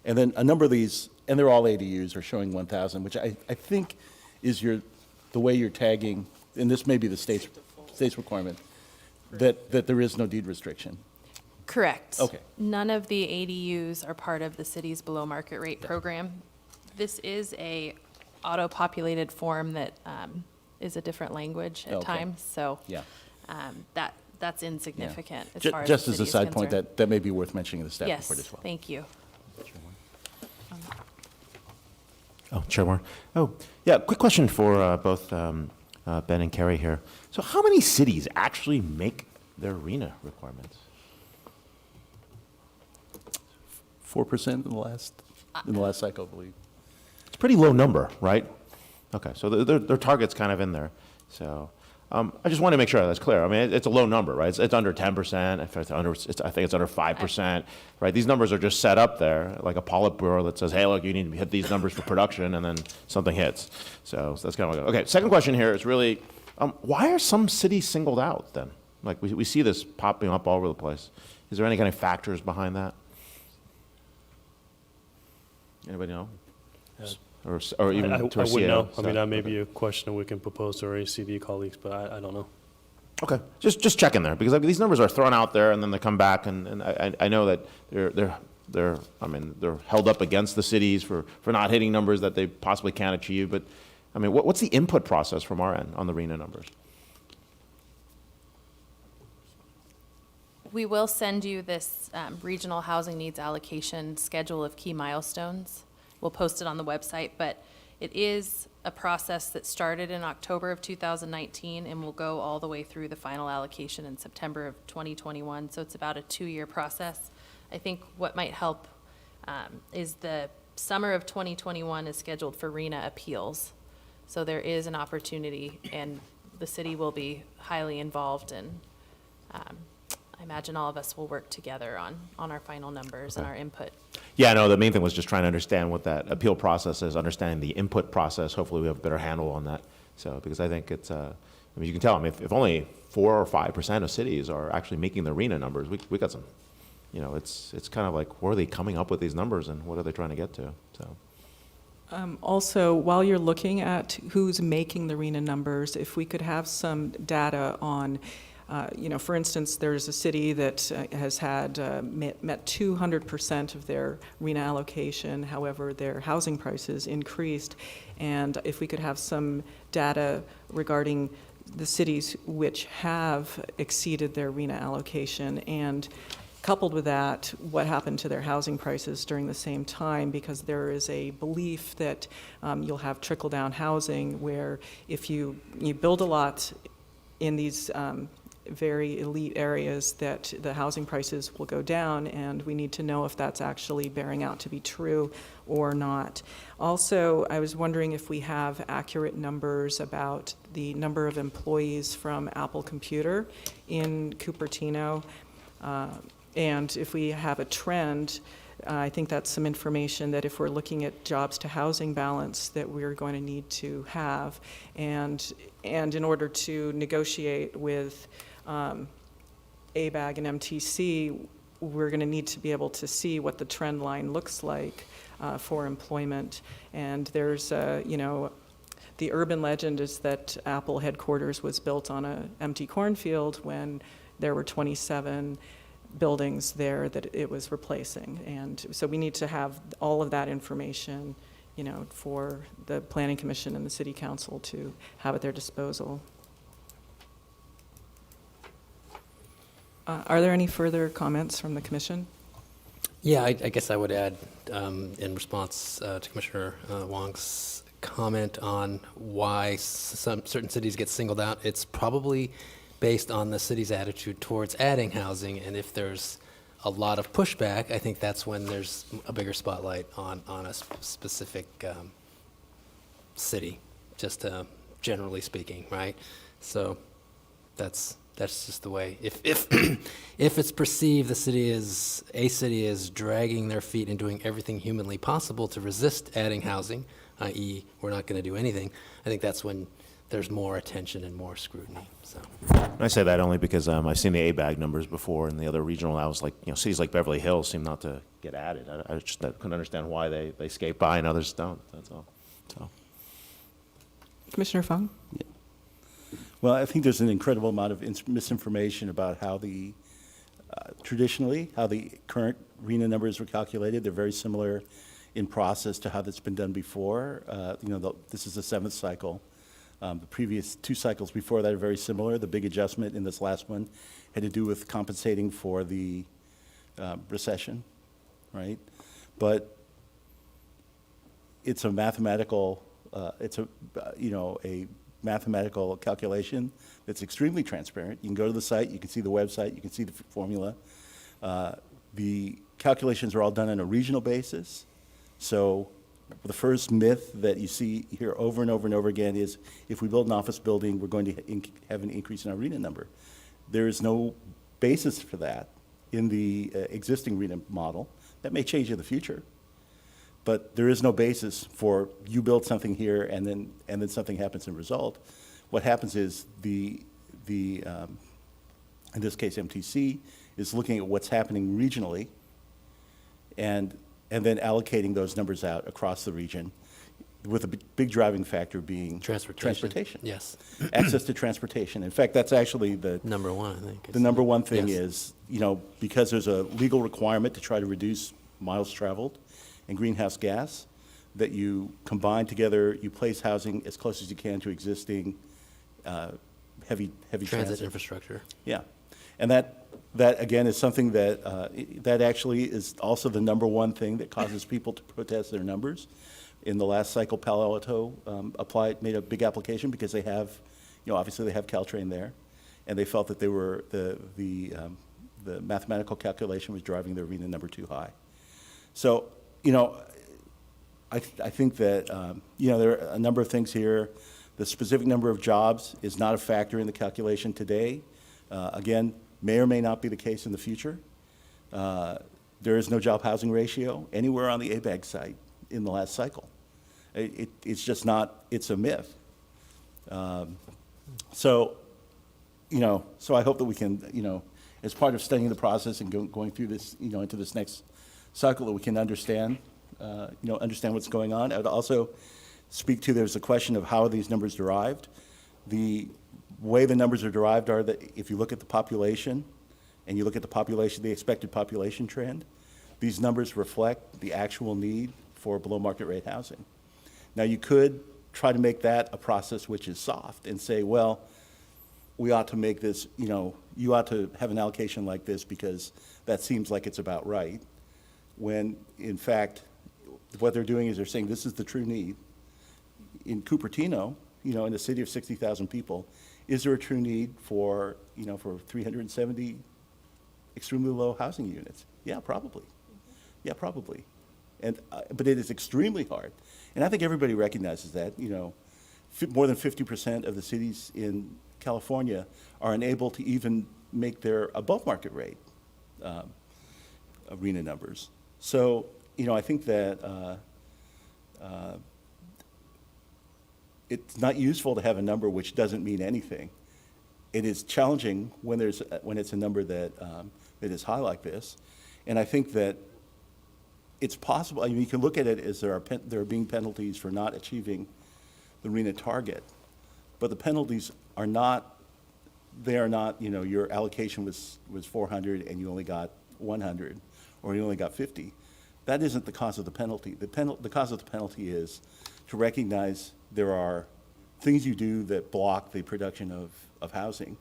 And then a number of these, and they're all ADUs, are showing 1,000, which I think is the way you're tagging, and this may be the state's requirement, that there is no deed restriction. Correct. Okay. None of the ADUs are part of the city's below market rate program. This is a auto-populated form that is a different language at Okay. times, so Yeah. that's insignificant as Ju- far as Just the as a city is side point, concerned. that may be worth mentioning in the staff Yes, report as well. thank you. Oh, Chair Warren. Oh, yeah, quick question for both Ben and Carrie here. So how many cities actually make their RENA requirements? 4% in the last cycle, I believe. It's a pretty low number, right? Okay, so their target's kind of in there. So I just want to make sure that's clear. I mean, it's a low number, right? It's under 10%. I think it's under 5%, right? These numbers are just set up there, like a Politburo that says, hey, look, you need to hit these numbers for production, and then something hits. So that's kind of okay. Second question here is really, why are some cities singled out then? Like we see this popping up all over the place. Is there any kind of factors behind that? Anybody know? Or even I to a wouldn't CAO know. I staff? mean, that may Okay. be a question we can propose to our ACD colleagues, but I don't know. Okay, just checking there, because I mean, these numbers are thrown out there and then they come back, and I know that they're held up against the cities for not hitting numbers that they possibly can't achieve, but I mean, what's the input process from our end on the RENA numbers? We will send you this regional housing needs allocation schedule of key milestones. We'll post it on the website, but it is a process that started in October of 2019 and will go all the way through the final allocation in September of 2021. So it's about a 2-year process. I think what might help is the summer of 2021 is scheduled for RENA appeals. So there is an opportunity, and the city will be highly involved, and I imagine all of us will work together on our final numbers and our input. Yeah, no, the main thing was just trying to understand what that appeal process is, understanding the input process. Hopefully we have a better handle on that. So, because I think it's, I mean, you can tell, I mean, if only 4 or 5% of cities are actually making the RENA numbers, we got some, you know, it's kind of like, where are they coming up with these numbers and what are they trying to get to? So. Also, while you're looking at who's making the RENA numbers, if we could have some data on, you know, for instance, there's a city that has had met 200% of their RENA allocation. However, their housing prices increased. And if we could have some data regarding the cities which have exceeded their RENA allocation, and coupled with that, what happened to their housing prices during the same time, because there is a belief that you'll have trickle-down housing where if you build a lot in these very elite areas, that the housing prices will go down, and we need to know if that's actually bearing out to be true or not. Also, I was wondering if we have accurate numbers about the number of employees from Apple Computer in Cupertino, and if we have a trend. I think that's some information that if we're looking at jobs to housing balance that we're going to need to have, and in order to negotiate with ABAG and MTC, we're going to need to be able to see what the trend line looks like for employment. And there's, you know, the urban legend is that Apple headquarters was built on an empty cornfield when there were 27 buildings there that it was replacing. And so we need to have all of that information, you know, for the Planning Commission and the City Council to have at their disposal. Are there any further comments from the Commission? Yeah, I guess I would add, in response to Commissioner Wong's comment on why certain cities get singled out, it's probably based on the city's attitude towards adding housing, and if there's a lot of pushback, I think that's when there's a bigger spotlight on a specific city, just generally speaking, right? So that's just the way. If if it's perceived a city is dragging their feet and doing everything humanly possible to resist adding housing, i.e., we're not going to do anything, I think that's when there's more attention and more scrutiny. So I say that only because I've seen the ABAG numbers before, and the other regional, I was like, you know, cities like Beverly Hills seem not to get added. I just couldn't understand why they skate by and others don't. That's all. So. Commissioner Fung? Well, I think there's an incredible amount of misinformation about how traditionally, how the current RENA numbers were calculated. They're very similar in process to how that's been done before. You know, this is the 7th cycle. The previous 2 cycles before that are very similar. The big adjustment in this last one had to do with compensating for the recession, right? But it's a mathematical, a mathematical calculation that's extremely transparent. You can go to the site, you can see the website, you can see the formula. The calculations are all done on a regional basis. So the first myth that you see here over and over and over again is if we build an office building, we're going to have an increase in our RENA number. There is no basis for that in the existing RENA model. That may change in the future, but there is no basis for you build something here and then something happens in result. What happens is in this case MTC is looking at what's happening regionally and then allocating those numbers out across the region, with a big driving factor being transportation. Yes. Access to transportation. In fact, that's actually the Number one, I think. the number one thing Yes. is, you know, because there's a legal requirement to try to reduce miles traveled and greenhouse gas, that you combine together, you place housing as close as you can to existing heavy transit infrastructure. Yeah, and that again is something that that actually is also the number one thing that causes people to protest their numbers. In the last cycle, Palo Alto made a big application because they have, you know, obviously they have Caltrain there, and they felt that they were the mathematical calculation was driving their RENA number too high. So, you know, I think that you know, there are a number of things here The specific number of jobs is not a factor in the calculation today. Again, may or may not be the case in the future. There is no job housing ratio anywhere on the ABAG site in the last cycle. It's just not, it's a myth. So I hope that we can, as part of studying the process and going through this, into this next cycle, that we can understand, understand what's going on. I would also speak to, there's a question of how are these numbers derived. The way the numbers are derived are that if you look at the population and you look at the expected population trend, these numbers reflect the actual need for below market rate housing. Now, you could try to make that a process which is soft and say, well, we ought to make this, you ought to have an allocation like this because that seems like it's about right, when in fact, what they're doing is they're saying this is the true need. In Cupertino, in a city of 60,000 people, is there a true need for 370 extremely low housing units? Yeah, probably. Yeah, probably. But it is extremely hard. And I think everybody recognizes that, more than 50% of the cities in California are unable to even make their above market rate arena numbers. So, I think that it's not useful to have a number which doesn't mean anything. It is challenging when it's a number that is high like this, and I think that it's possible. I mean, you can look at it as there are being penalties for not achieving the RHNA target, but the penalties are not. They are not. Your allocation was 400 and you only got 100, or you only got 50. That isn't the cause of the penalty. The cause of the penalty is to recognize there are things you do that block the production of housing,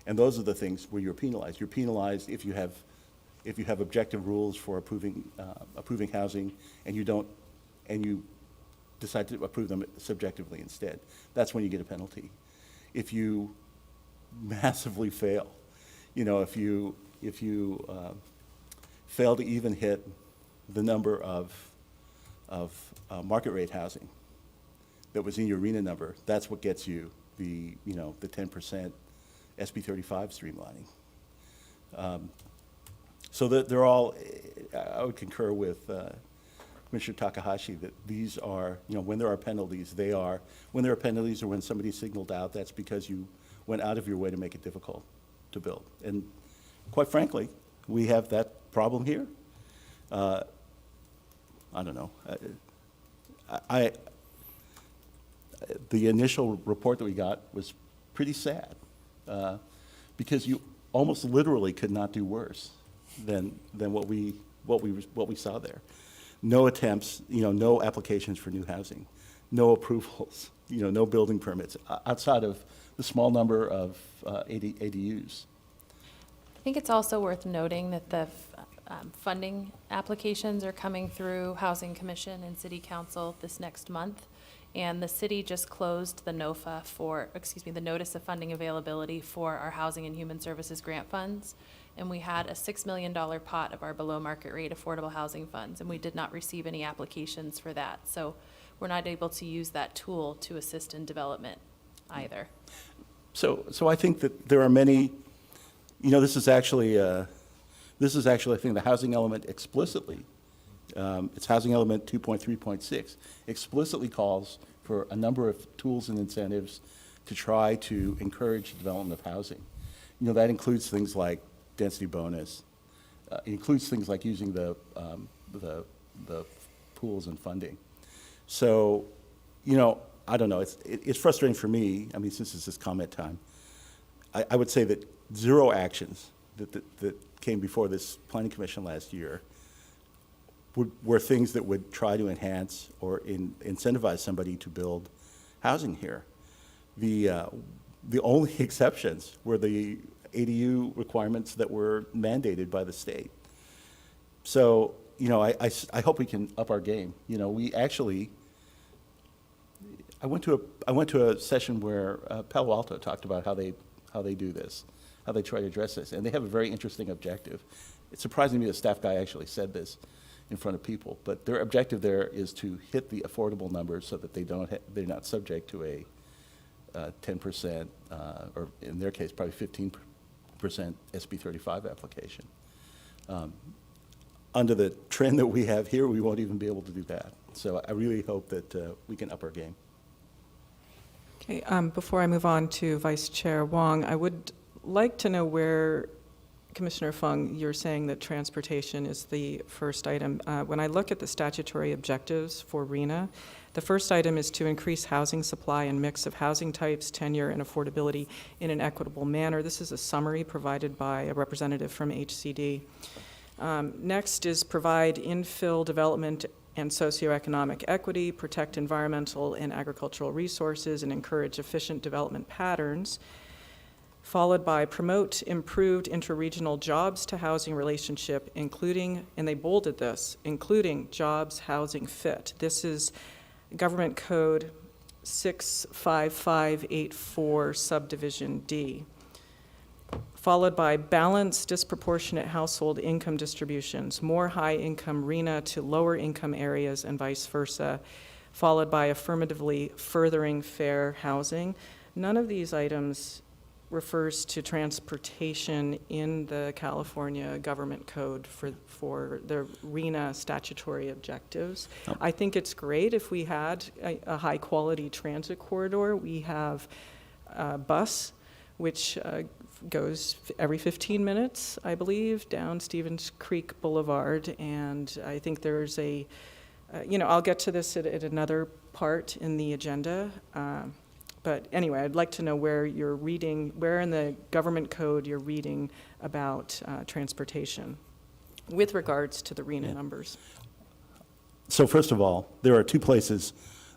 and those are the things where you're penalized. You're penalized if you have objective rules for approving housing, and you decide to approve them subjectively instead. That's when you get a penalty. If you massively fail, if you fail to even hit the number of market rate housing that was in your RHNA number, that's what gets you the 10% SB 35 streamlining. So that they're all, I would concur with Commissioner Takahashi that these are, when there are penalties, when there are penalties or when somebody signaled out, that's because you went out of your way to make it difficult to build. And quite frankly, we have that problem here. I don't know. The initial report that we got was pretty sad because you almost literally could not do worse than what we saw there. No attempts, no applications for new housing, no approvals, no building permits outside of the small number of ADUs. I think it's also worth noting that the funding applications are coming through Housing Commission and City Council this next month. And the city just closed the NOFA the Notice of Funding Availability for our Housing and Human Services grant funds. And we had a $6 million pot of our below market rate affordable housing funds, and we did not receive any applications for that. So we're not able to use that tool to assist in development either. So I think that there are many, this is actually, I think, the housing element explicitly, it's housing element 2.3.6, explicitly calls for a number of tools and incentives to try to encourage development of housing. That includes things like density bonus, it includes things like using the pools and funding. So, I don't know, it's frustrating for me, since it's this comment time, I would say that zero actions that came before this planning commission last year were things that would try to enhance or incentivize somebody to build housing here. The only exceptions were the ADU requirements that were mandated by the state. So, I hope we can up our game. We actually, I went to a session where Palo Alto talked about how they do this, how they try to address this, and they have a very interesting objective. It's surprising to me the staff guy actually said this in front of people, but their objective there is to hit the affordable numbers so that they're not subject to 10%, or in their case, probably 15% SB 35 application. Under the trend that we have here, we won't even be able to do that. So I really hope that we can up our game. Okay, before I move on to Vice Chair Wong, I would like to know where, Commissioner Fung, you're saying that transportation is the first item. When I look at the statutory objectives for RENA, the first item is to increase housing supply and mix of housing types, tenure, and affordability in an equitable manner. This is a summary provided by a representative from HCD. Next is provide infill development and socioeconomic equity, protect environmental and agricultural resources, and encourage efficient development patterns, followed by promote improved interregional jobs to housing relationship, including, and they bolded this, including jobs, housing, fit. This is Government Code 65584, subdivision D. Followed by balanced disproportionate household income distributions, more high-income RENA to lower-income areas and vice versa, followed by affirmatively furthering fair housing. None of these items refers to transportation in the California Government Code for the RENA statutory objectives. I think it's great if we had a high-quality transit corridor. We have a bus, which goes every 15 minutes, I believe, down Stevens Creek Boulevard, and I think there's a, I'll get to this at another part in the agenda, but anyway, I'd like to know where you're reading, where in the government code you're reading about transportation with regards to the RENA numbers. So first of all, there are two places.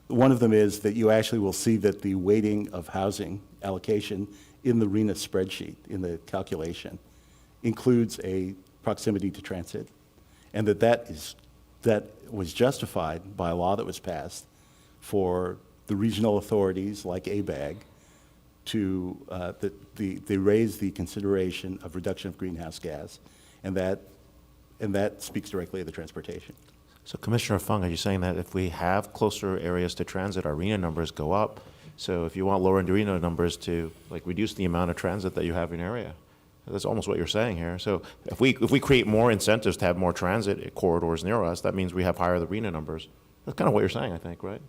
One of them is that you actually will see that the weighting of housing allocation in the RENA spreadsheet, in the calculation, includes a proximity to transit, and that was justified by a law that was passed for the regional authorities like ABAG to they raise the consideration of reduction of greenhouse gas, and that speaks directly to the transportation. So Commissioner Fung, are you saying that if we have closer areas to transit, our RENA numbers go up? So if you want lower RENA numbers to reduce the amount of transit that you have in your area, that's almost what you're saying here. So if we create more incentives to have more transit corridors near us, that means we have higher the RENA numbers. That's kind of what you're saying, I think, right?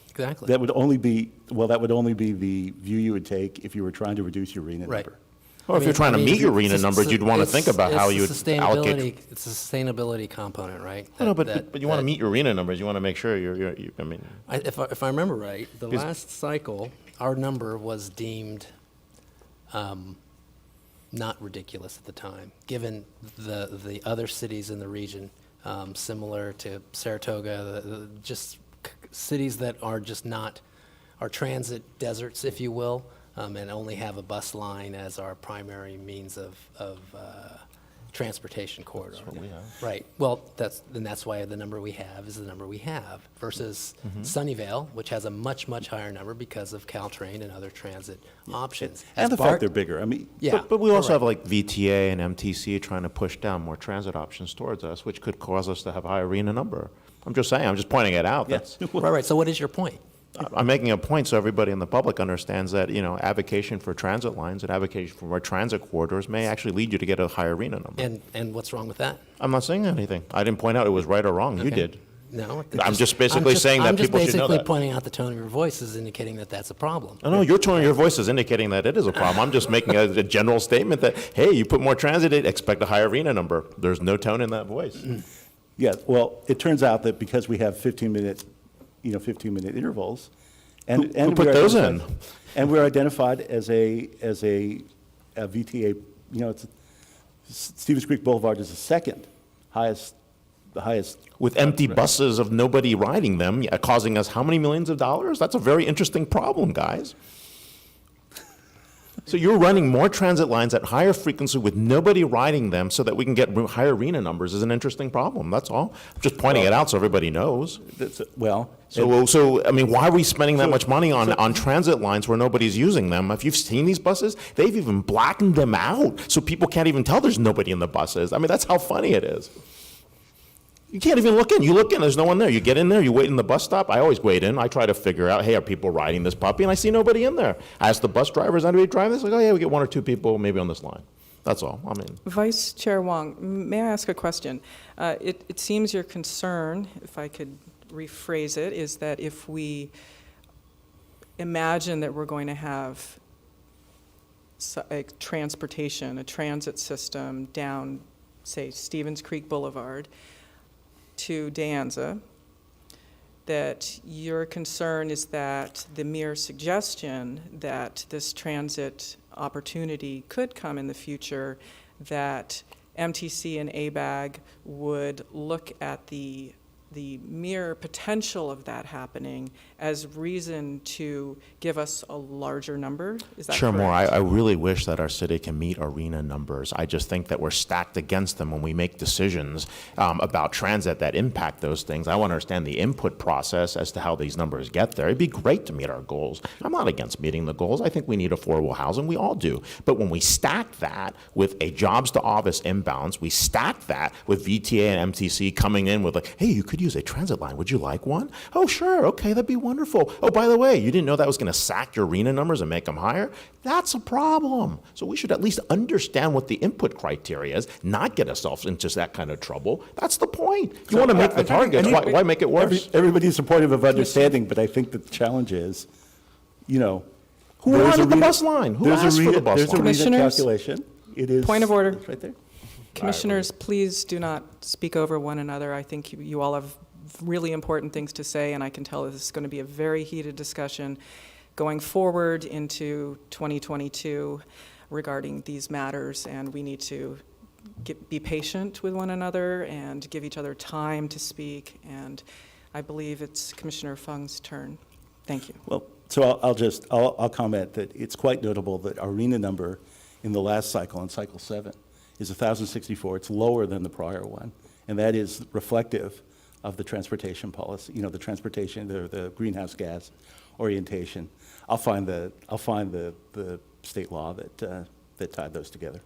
Exactly. That would only be the view you would take if you were trying to reduce your RENA Right. number. Or if you're trying to meet your RENA numbers, you'd want to think about how you would allocate. It's a sustainability component, right? No, but you want to meet your RENA numbers. You want to make sure If I remember right, the last cycle, our number was deemed not ridiculous at the time, given the other cities in the region, similar to Saratoga, just cities that are just not, are transit deserts, if you will, and only have a bus line as our primary means of transportation corridor. That's what we have. Right. Well, that's why the number we have is the number we have versus Sunnyvale, which has a much, much higher number because of Caltrain and other transit options. And the fact they're bigger. I mean, Yeah. But we also have VTA and MTC trying to push down more transit options towards us, which could cause us to have a higher RENA number. I'm just saying, I'm just pointing it out. yes. Right. So what is your point? I'm making a point so everybody in the public understands that, advocation for transit lines and advocation for more transit corridors may actually lead you to get a higher RENA number. And what's wrong with that? I'm not saying anything. I didn't point out it was right or wrong. You Okay. did. No. I'm just basically saying that people should know I'm just basically that. pointing out the tone of your voice is indicating that that's a problem. No, your tone of your voice is indicating that it is a problem. I'm just making a general statement that, hey, you put more transit, expect a higher RENA number. There's no tone in that voice. Yeah, well, it turns out that because we have 15-minute intervals, and Who put those in? And we're identified as a VTA. Stevens Creek Boulevard is the highest. With empty buses of nobody riding them, causing us how many millions of dollars? That's a very interesting problem, guys. So you're running more transit lines at higher frequency with nobody riding them so that we can get higher RENA numbers is an interesting problem. That's all. I'm just pointing it out so everybody knows. So I mean, why are we spending that much money on transit lines where nobody's using them? If you've seen these buses, they've even blackened them out so people can't even tell there's nobody in the buses. I mean, that's how funny it is. You can't even look in. You look in, there's no one there. You get in there, you wait in the bus stop. I always wait in. I try to figure out, hey, are people riding this puppy? And I see nobody in there. I ask the bus drivers, anybody driving this? Like, oh yeah, we get 1 or 2 people maybe on this line. That's all. I mean, Vice Chair Wong, may I ask a question? It seems your concern, if I could rephrase it, is that if we imagine that we're going to have a transportation, a transit system down, say, Stevens Creek Boulevard to De Anza, that your concern is that the mere suggestion that this transit opportunity could come in the future, that MTC and ABAG would look at the mere potential of that happening as reason to give us a larger number? Is that Chair correct? Moore, I really wish that our city can meet arena numbers. I just think that we're stacked against them when we make decisions about transit that impact those things. I want to understand the input process as to how these numbers get there. It'd be great to meet our goals. I'm not against meeting the goals. I think we need affordable housing. We all do. But when we stack that with a jobs to office imbalance, we stack that with VTA and MTC coming in with like, hey, you could use a transit line. Would you like one? Oh, sure. Okay, that'd be wonderful. Oh, by the way, you didn't know that was going to sack your arena numbers and make them higher? That's a problem. So we should at least understand what the input criteria is, not get ourselves into that kind of trouble. That's the point. You want to make the targets. Why make it worse? Everybody's supportive of understanding, but I think that the challenge is, you know. Who there's wanted a the rena- bus line? Who there's a asked for the rena- bus There's a line? rena Commissioners? calculation. It is. Point of order. It's right there. Commissioners, please do not speak over one another. I think you all have really important things to say, and I can tell this is going to be a very heated discussion going forward into 2022 regarding these matters, and we need to be patient with one another and give each other time to speak, and I believe it's Commissioner Fung's turn. Thank you. Well, so I'll comment that it's quite notable that our RENA number in the last cycle, in cycle 7, is 1,064. It's lower than the prior one, and that is reflective of the transportation policy, you know, the greenhouse gas orientation. I'll find the state law that tied those together.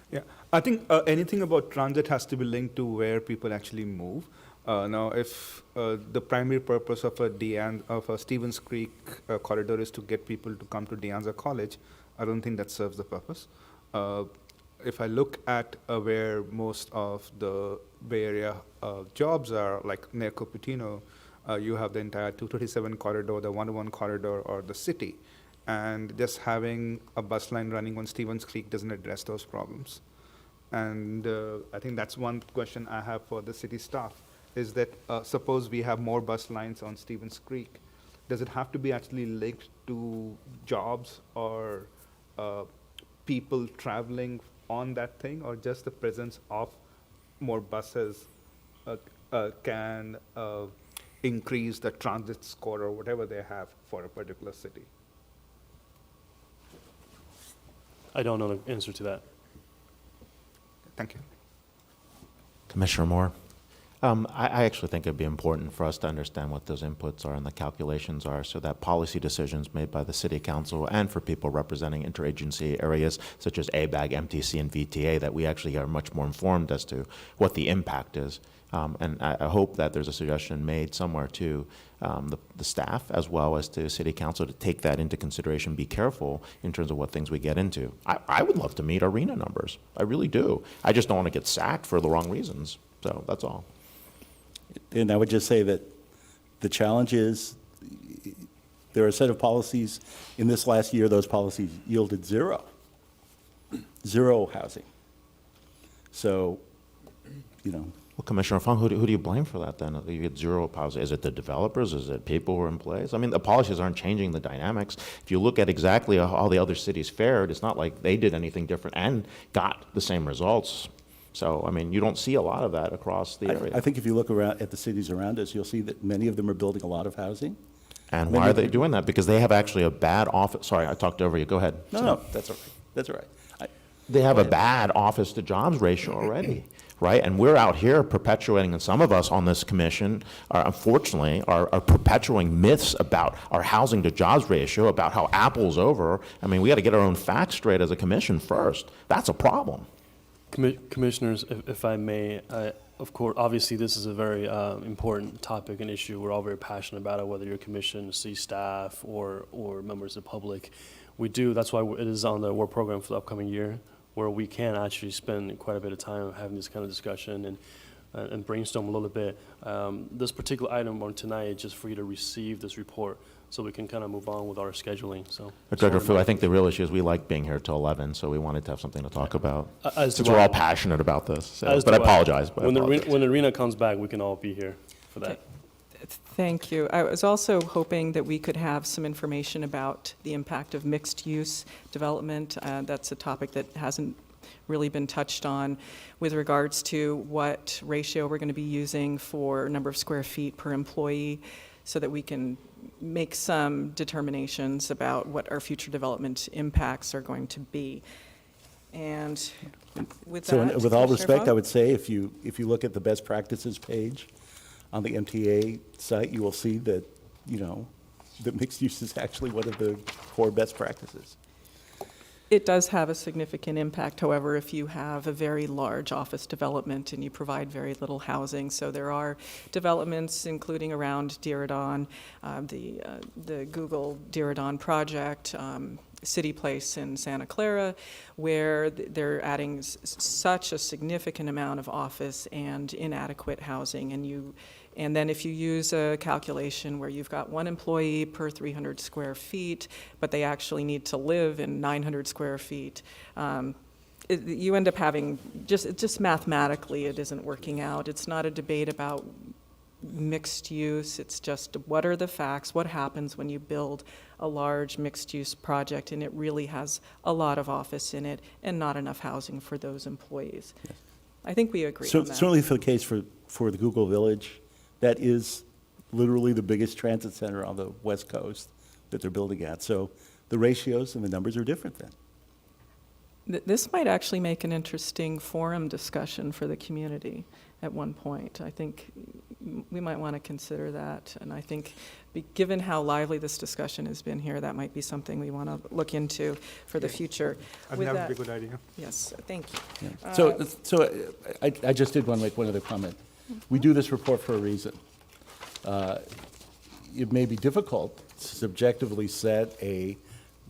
Yeah, I think anything about transit has to be linked to where people actually move. Now, if the primary purpose of a Stevens Creek corridor is to get people to come to De Anza College, I don't think that serves the purpose. If I look at where most of the Bay Area jobs are, like near Cupertino, you have the entire 237 corridor, the 101 corridor, or the city. And just having a bus line running on Stevens Creek doesn't address those problems. And I think that's one question I have for the city staff, is that suppose we have more bus lines on Stevens Creek, does it have to be actually linked to jobs or people traveling on that thing, or just the presence of more buses can increase the transit score or whatever they have for a particular city? I don't know the answer to that. Thank you. Commissioner Moore? I actually think it'd be important for us to understand what those inputs are and the calculations are so that policy decisions made by the City Council and for people representing interagency areas such as ABAG, MTC, and VTA, that we actually are much more informed as to what the impact is. And I hope that there's a suggestion made somewhere to the staff as well as to City Council to take that into consideration, be careful in terms of what things we get into. I would love to meet arena numbers. I really do. I just don't want to get sacked for the wrong reasons. So that's all. And I would just say that the challenge is there are a set of policies. In this last year, those policies yielded zero housing. So, you know. Well, Commissioner Fung, who do you blame for that then? You get zero housing. Is it the developers? Is it people who are in place? I mean, the policies aren't changing the dynamics. If you look at exactly how the other cities fared, it's not like they did anything different and got the same results. So, I mean, you don't see a lot of that across the area. I think if you look around at the cities around us, you'll see that many of them are building a lot of housing. And why are they doing that? Because they have actually a bad office. Sorry, I talked over you. Go ahead. No, that's all right. That's all right. They have a bad office to jobs ratio already, right? And we're out here perpetuating, and some of us on this commission are, unfortunately, are perpetuating myths about our housing to jobs ratio, about how Apple's over. I mean, we got to get our own facts straight as a commission first. That's a problem. Commissioners, if I may, Of course, obviously, this is a very important topic and issue. We're all very passionate about it, whether you're commission, city staff, or members of the public. We do, that's why it is on the work program for the upcoming year, where we can actually spend quite a bit of time having this kind of discussion and brainstorm a little bit. This particular item on tonight is just for you to receive this report, so we can kind of move on with our scheduling, so. Director Fu, I think the real issue is we like being here till 11, so we wanted to have something to talk about. As Since do we're I. all passionate about this, so- As but I do apologize. When the arena comes back, we can all be here for that. Okay. Thank you. I was also hoping that we could have some information about the impact of mixed-use development. That's a topic that hasn't really been touched on with regards to what ratio we're going to be using for number of square feet per employee, so that we can make some determinations about what our future development impacts are going to be. And with So that, with all Commissioner respect, Fung? I would say if you look at the best practices page on the MTA site, you will see that, that mixed use is actually one of the core best practices. It does have a significant impact, however, if you have a very large office development and you provide very little housing. So there are developments, including around Diridon, the Google Diridon project, City Place in Santa Clara, where they're adding such a significant amount of office and inadequate housing. And then if you use a calculation where you've got one employee per 300 square feet, but they actually need to live in 900 square feet, you end up having, just mathematically, it isn't working out. It's not a debate about mixed use. It's just what are the facts, what happens when you build a large mixed-use project and it really has a lot of office in it and not enough housing for those employees. Yes. I think we agree So on that. certainly for the case for the Google Village, that is literally the biggest transit center on the West Coast that they're building at. So the ratios and the numbers are different then. This might actually make an interesting forum discussion for the community at one point. I think we might want to consider that. And I think, given how lively this discussion has been here, that might be something we want to look into for the future. I With think that would that- be a good idea. Yes, thank you. So I just did want to make one other comment. We do this report for a reason. It may be difficult to subjectively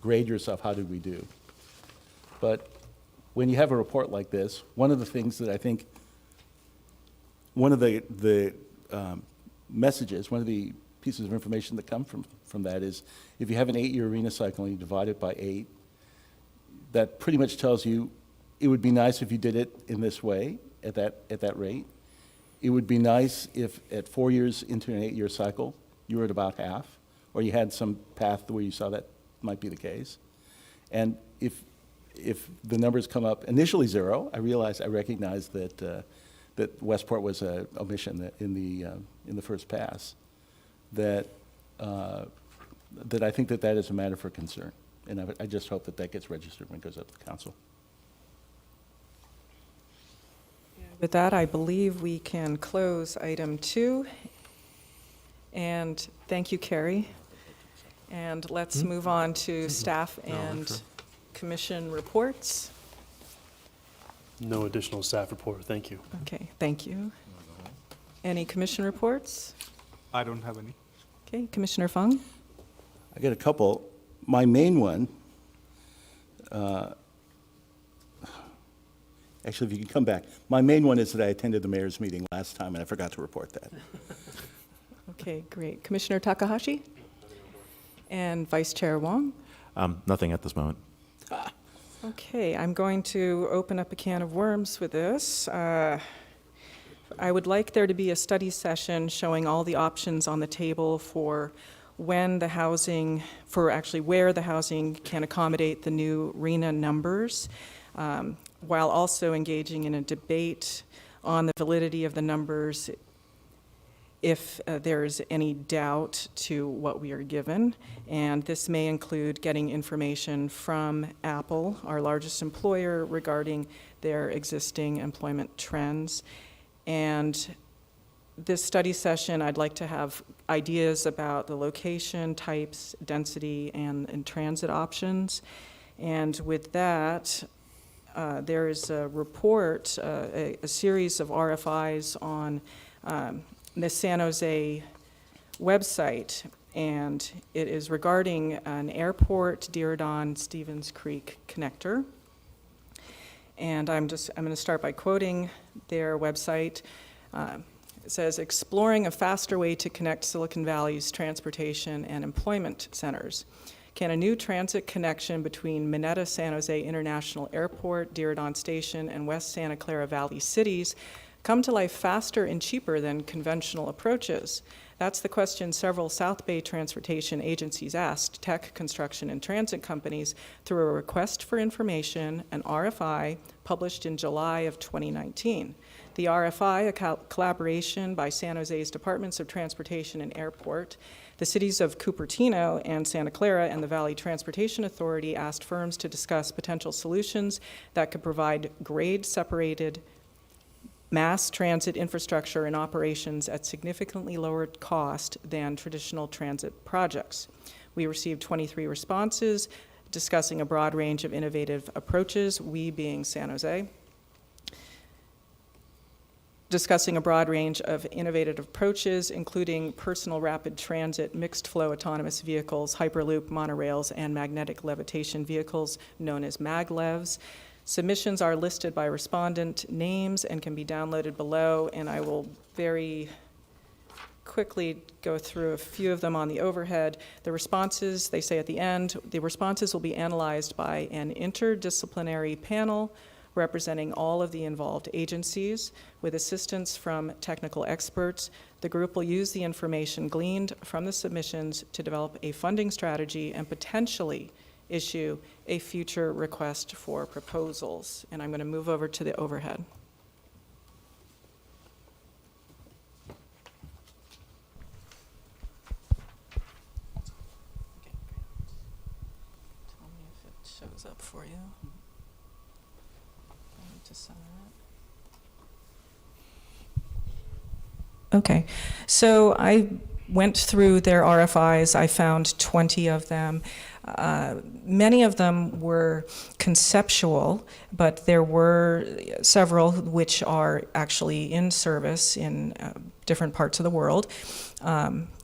grade yourself, how did we do? But when you have a report like this, one of the things that I think, one of the messages, one of the pieces of information that come from that is, if you have an 8-year arena cycle and you divide it by 8, that pretty much tells you it would be nice if you did it in this way, at that rate. It would be nice if at 4 years into an 8-year cycle, you were at about half, or you had some path where you saw that might be the case. And if the numbers come up initially 0, I recognize that Westport was an omission in the first pass. That I think that is a matter for concern, and I just hope that gets registered when it goes up to the council. With that, I believe we can close item 2. And thank you, Carrie. And let's move on to staff and commission reports. No additional staff report, thank you. Okay, thank you. Any commission reports? I don't have any. Okay, Commissioner Fung? I got a couple. My main one, actually, if you can come back. My main one is that I attended the mayor's meeting last time, and I forgot to report that. Okay, great. Commissioner Takahashi? And Vice Chair Wong? Nothing at this moment. Okay, I'm going to open up a can of worms with this. I would like there to be a study session showing all the options on the table for where the housing can accommodate the new RHNA numbers, while also engaging in a debate on the validity of the numbers if there's any doubt to what we are given. And this may include getting information from Apple, our largest employer, regarding their existing employment trends. And this study session, I'd like to have ideas about the location, types, density, and transit options. And with that, there is a report, a series of RFIs on the San Jose website, and it is regarding an airport Diridon-Stevens Creek connector. And I'm going to start by quoting their website. It says, exploring a faster way to connect Silicon Valley's transportation and employment centers. Can a new transit connection between Mineta San Jose International Airport, Diridon Station, and West Santa Clara Valley cities come to life faster and cheaper than conventional approaches? That's the question several South Bay transportation agencies asked tech, construction, and transit companies through a request for information, an RFI, published in July of 2019. The RFI, a collaboration by San Jose's Departments of Transportation and Airport, the cities of Cupertino and Santa Clara, and the Valley Transportation Authority asked firms to discuss potential solutions that could provide grade-separated mass transit infrastructure and operations at significantly lower cost than traditional transit projects. We received 23 responses discussing a broad range of innovative approaches, we being San Jose, discussing a broad range of innovative approaches, including personal rapid transit, mixed-flow autonomous vehicles, hyperloop monorails, and magnetic levitation vehicles known as maglevs. Submissions are listed by respondent names and can be downloaded below, and I will very quickly go through a few of them on the overhead. The responses, they say at the end, the responses will be analyzed by an interdisciplinary panel representing all of the involved agencies with assistance from technical experts. The group will use the information gleaned from the submissions to develop a funding strategy and potentially issue a future request for proposals. And I'm going to move over to the overhead. Tell me if it shows up for you. I need to center it. Okay, so I went through their RFIs. I found 20 of them. Many of them were conceptual, but there were several which are actually in service in different parts of the world.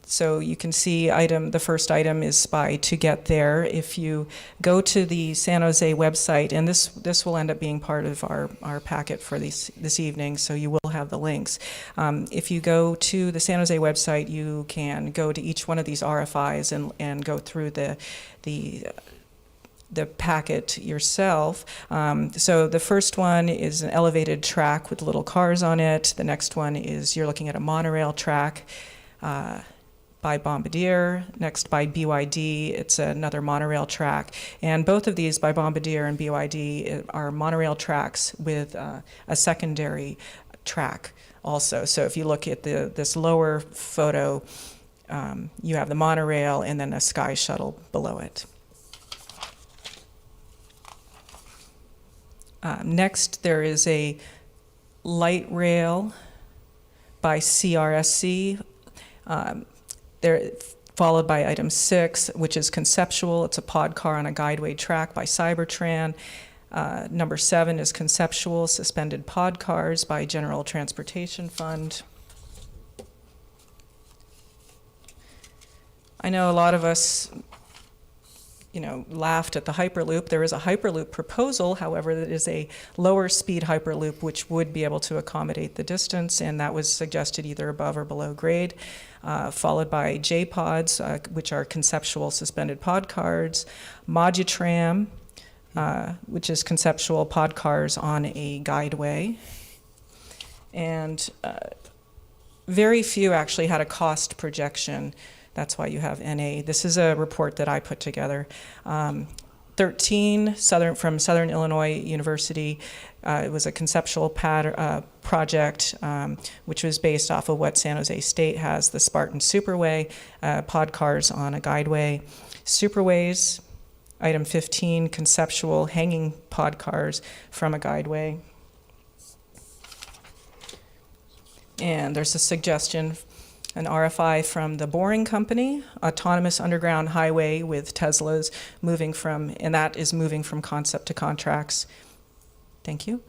So you can see the first item is by To Get There. If you go to the San Jose website, and this will end up being part of our packet for this evening, so you will have the links. If you go to the San Jose website, you can go to each one of these RFIs and go through the packet yourself. So the first one is an elevated track with little cars on it. The next one is you're looking at a monorail track by Bombardier. Next by BYD, it's another monorail track. And both of these by Bombardier and BYD are monorail tracks with a secondary track also. So if you look at this lower photo, you have the monorail and then a sky shuttle below it. Next, there is a light rail by CRSC, followed by item 6, which is conceptual. It's a pod car on a guideway track by Cybertran. Number 7 is conceptual, suspended pod cars by General Transportation Fund. I know a lot of us laughed at the Hyperloop. There is a Hyperloop proposal, however, that is a lower speed Hyperloop which would be able to accommodate the distance, and that was suggested either above or below grade, followed by J-Pods, which are conceptual suspended pod cars, Modutram, which is conceptual pod cars on a guideway, and very few actually had a cost projection. That's why you have NA. This is a report that I put together. 13 from Southern Illinois University. It was a conceptual project, which was based off of what San Jose State has, the Spartan Superway, pod cars on a guideway. Superways, item 15, conceptual hanging pod cars from a guideway. And there's a suggestion, an RFI from the Boring Company, autonomous underground highway with Teslas and that is moving from concept to contracts. Thank you.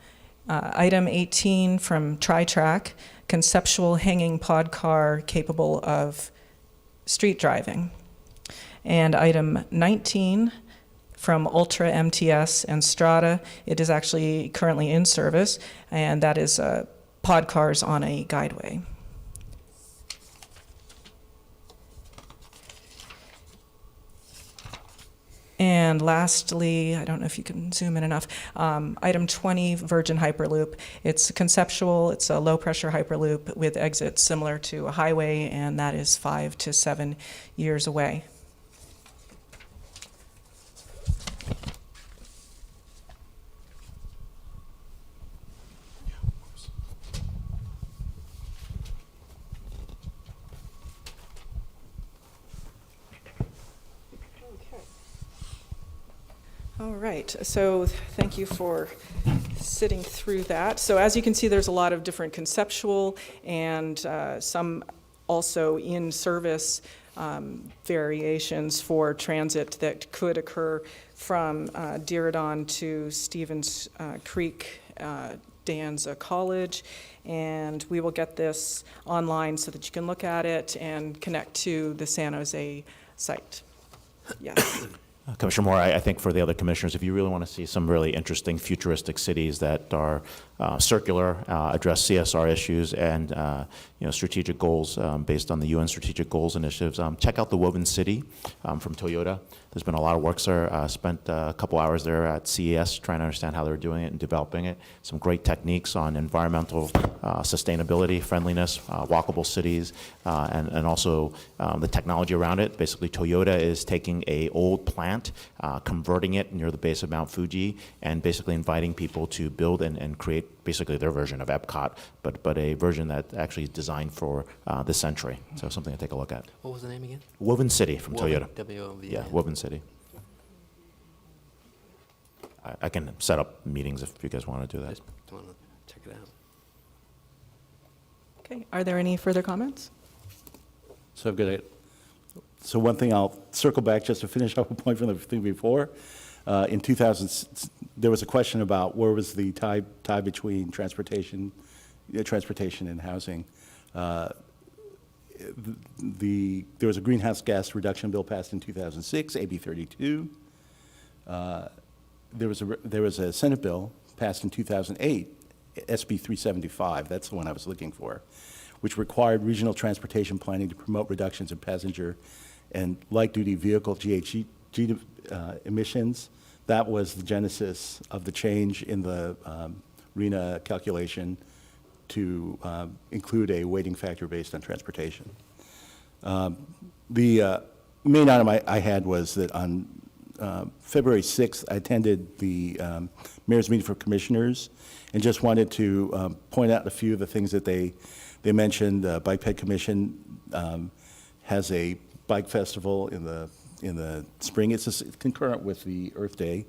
Item 18 from TriTrack, conceptual hanging pod car capable of street driving. And item 19 from Ultra MTS and Strata. It is actually currently in service, and that is pod cars on a guideway. And lastly, I don't know if you can zoom in enough, item 20, Virgin Hyperloop. It's conceptual, it's a low-pressure Hyperloop with exits similar to a highway, and that is 5 to 7 years away. All right, so thank you for sitting through that. So as you can see, there's a lot of different conceptual and some also in-service variations for transit that could occur from Diridon to Stevens Creek, Danza College. And we will get this online so that you can look at it and connect to the San Jose site. Yes. Commissioner Moore, I think for the other commissioners, if you really want to see some really interesting futuristic cities that are circular, address CSR issues and strategic goals based on the UN Strategic Goals initiatives, check out the Woven City from Toyota. There's been a lot of work there. Spent a couple hours there at CES trying to understand how they're doing it and developing it. Some great techniques on environmental sustainability, friendliness, walkable cities, and also the technology around it. Basically, Toyota is taking a old plant, converting it near the base of Mount Fuji, and basically inviting people to build and create basically their version of Epcot, but a version that actually is designed for this century. So something to take a look at. What was the name again? Woven City from Woven, Toyota. W-O-V-E-N. Yeah, Woven City. I can set up meetings if you guys want to do that. Just want to check it out. Okay, are there any further comments? So I've got it. So one thing, I'll circle back just to finish up a point from the thing before. In 2000, there was a question about where was the tie between transportation and housing. There was a greenhouse gas reduction bill passed in 2006, AB 32. There was a Senate bill passed in 2008, SB 375. That's the one I was looking for, which required regional transportation planning to promote reductions in passenger and light-duty vehicle GHG emissions. That was the genesis of the change in the RENA calculation to include a weighting factor based on transportation. The main item I had was that on February 6th, I attended the Mayor's Meeting for Commissioners and just wanted to point out a few of the things that they mentioned. The Bike Ped Commission has a bike festival in the spring. It's concurrent with the Earth Day,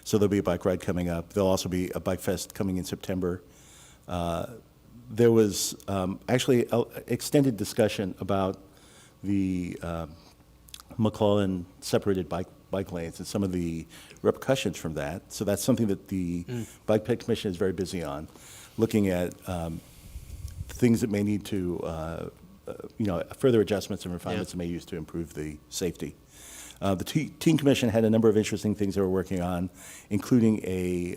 so there'll be a bike ride coming up. There'll also be a bike fest coming in September. There was actually an extended discussion about the McClellan separated bike lanes and some of the repercussions from that. So that's something that the Bike Ped Commission is very busy on, looking at things that may need to, further adjustments and refinements that may use to improve the safety. The Teen Commission had a number of interesting things they were working on, including a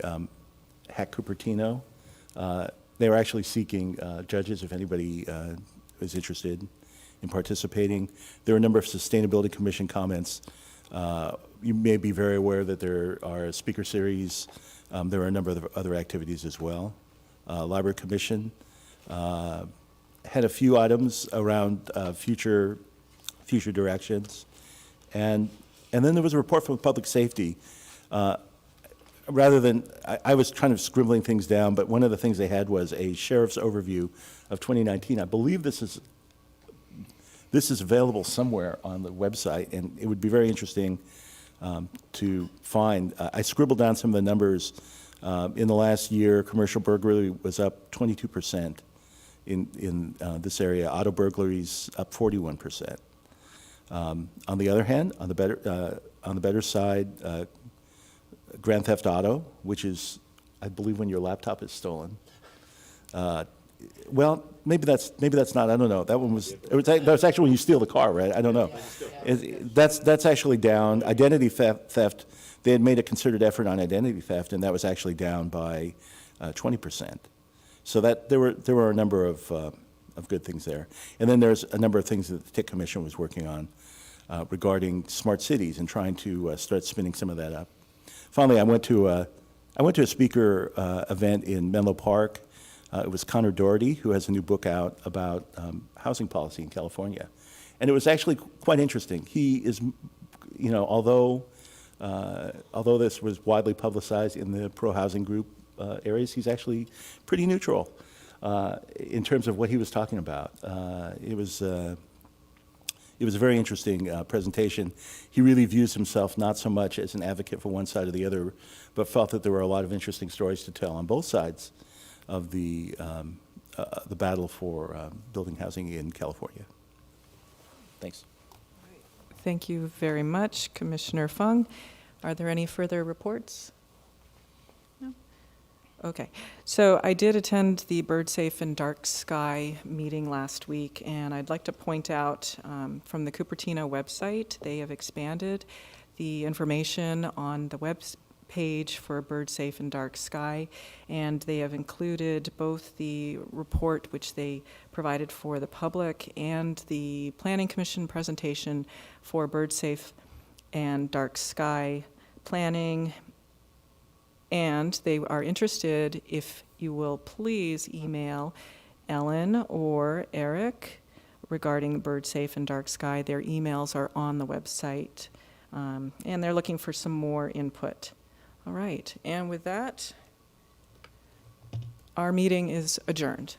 hack Cupertino. They were actually seeking judges if anybody is interested in participating. There are a number of Sustainability Commission comments. You may be very aware that there are a speaker series. There are a number of other activities as well. Library Commission had a few items around future directions. And then there was a report from Public Safety. Rather than, I was kind of scribbling things down, but one of the things they had was a sheriff's overview of 2019. I believe this is available somewhere on the website, and it would be very interesting to find. I scribbled down some of the numbers. In the last year, commercial burglary was up 22% in this area. Auto burglaries up 41%. On the other hand, on the better side, Grand Theft Auto, which is I believe when your laptop is stolen. Well, maybe that's not, I don't know. That one was, that's actually when you steal the car, right? I don't know. That's actually down. Identity theft, they had made a concerted effort on identity theft, and that was actually down by 20%. So that there were a number of good things there. And then there's a number of things that the TIC Commission was working on regarding smart cities and trying to start spinning some of that up. Finally, I went to a speaker event in Menlo Park. It was Connor Doherty, who has a new book out about housing policy in California. And it was actually quite interesting. He is, you know, although this was widely publicized in the pro-housing group areas, he's actually pretty neutral in terms of what he was talking about. It was a very interesting presentation. He really views himself not so much as an advocate for one side or the other, but felt that there were a lot of interesting stories to tell on both sides of the battle for building housing in California. Thanks. Thank you very much, Commissioner Fung. Are there any further reports? No? Okay. So I did attend the Bird Safe and Dark Sky meeting last week, and I'd like to point out from the Cupertino website, they have expanded the information on the web page for Bird Safe and Dark Sky, and they have included both the report which they provided for the public and the Planning Commission presentation for Bird Safe and Dark Sky planning. And they are interested, if you will please email Ellen or Eric regarding Bird Safe and Dark Sky. Their emails are on the website, and they're looking for some more input. All right, and with that, our meeting is adjourned.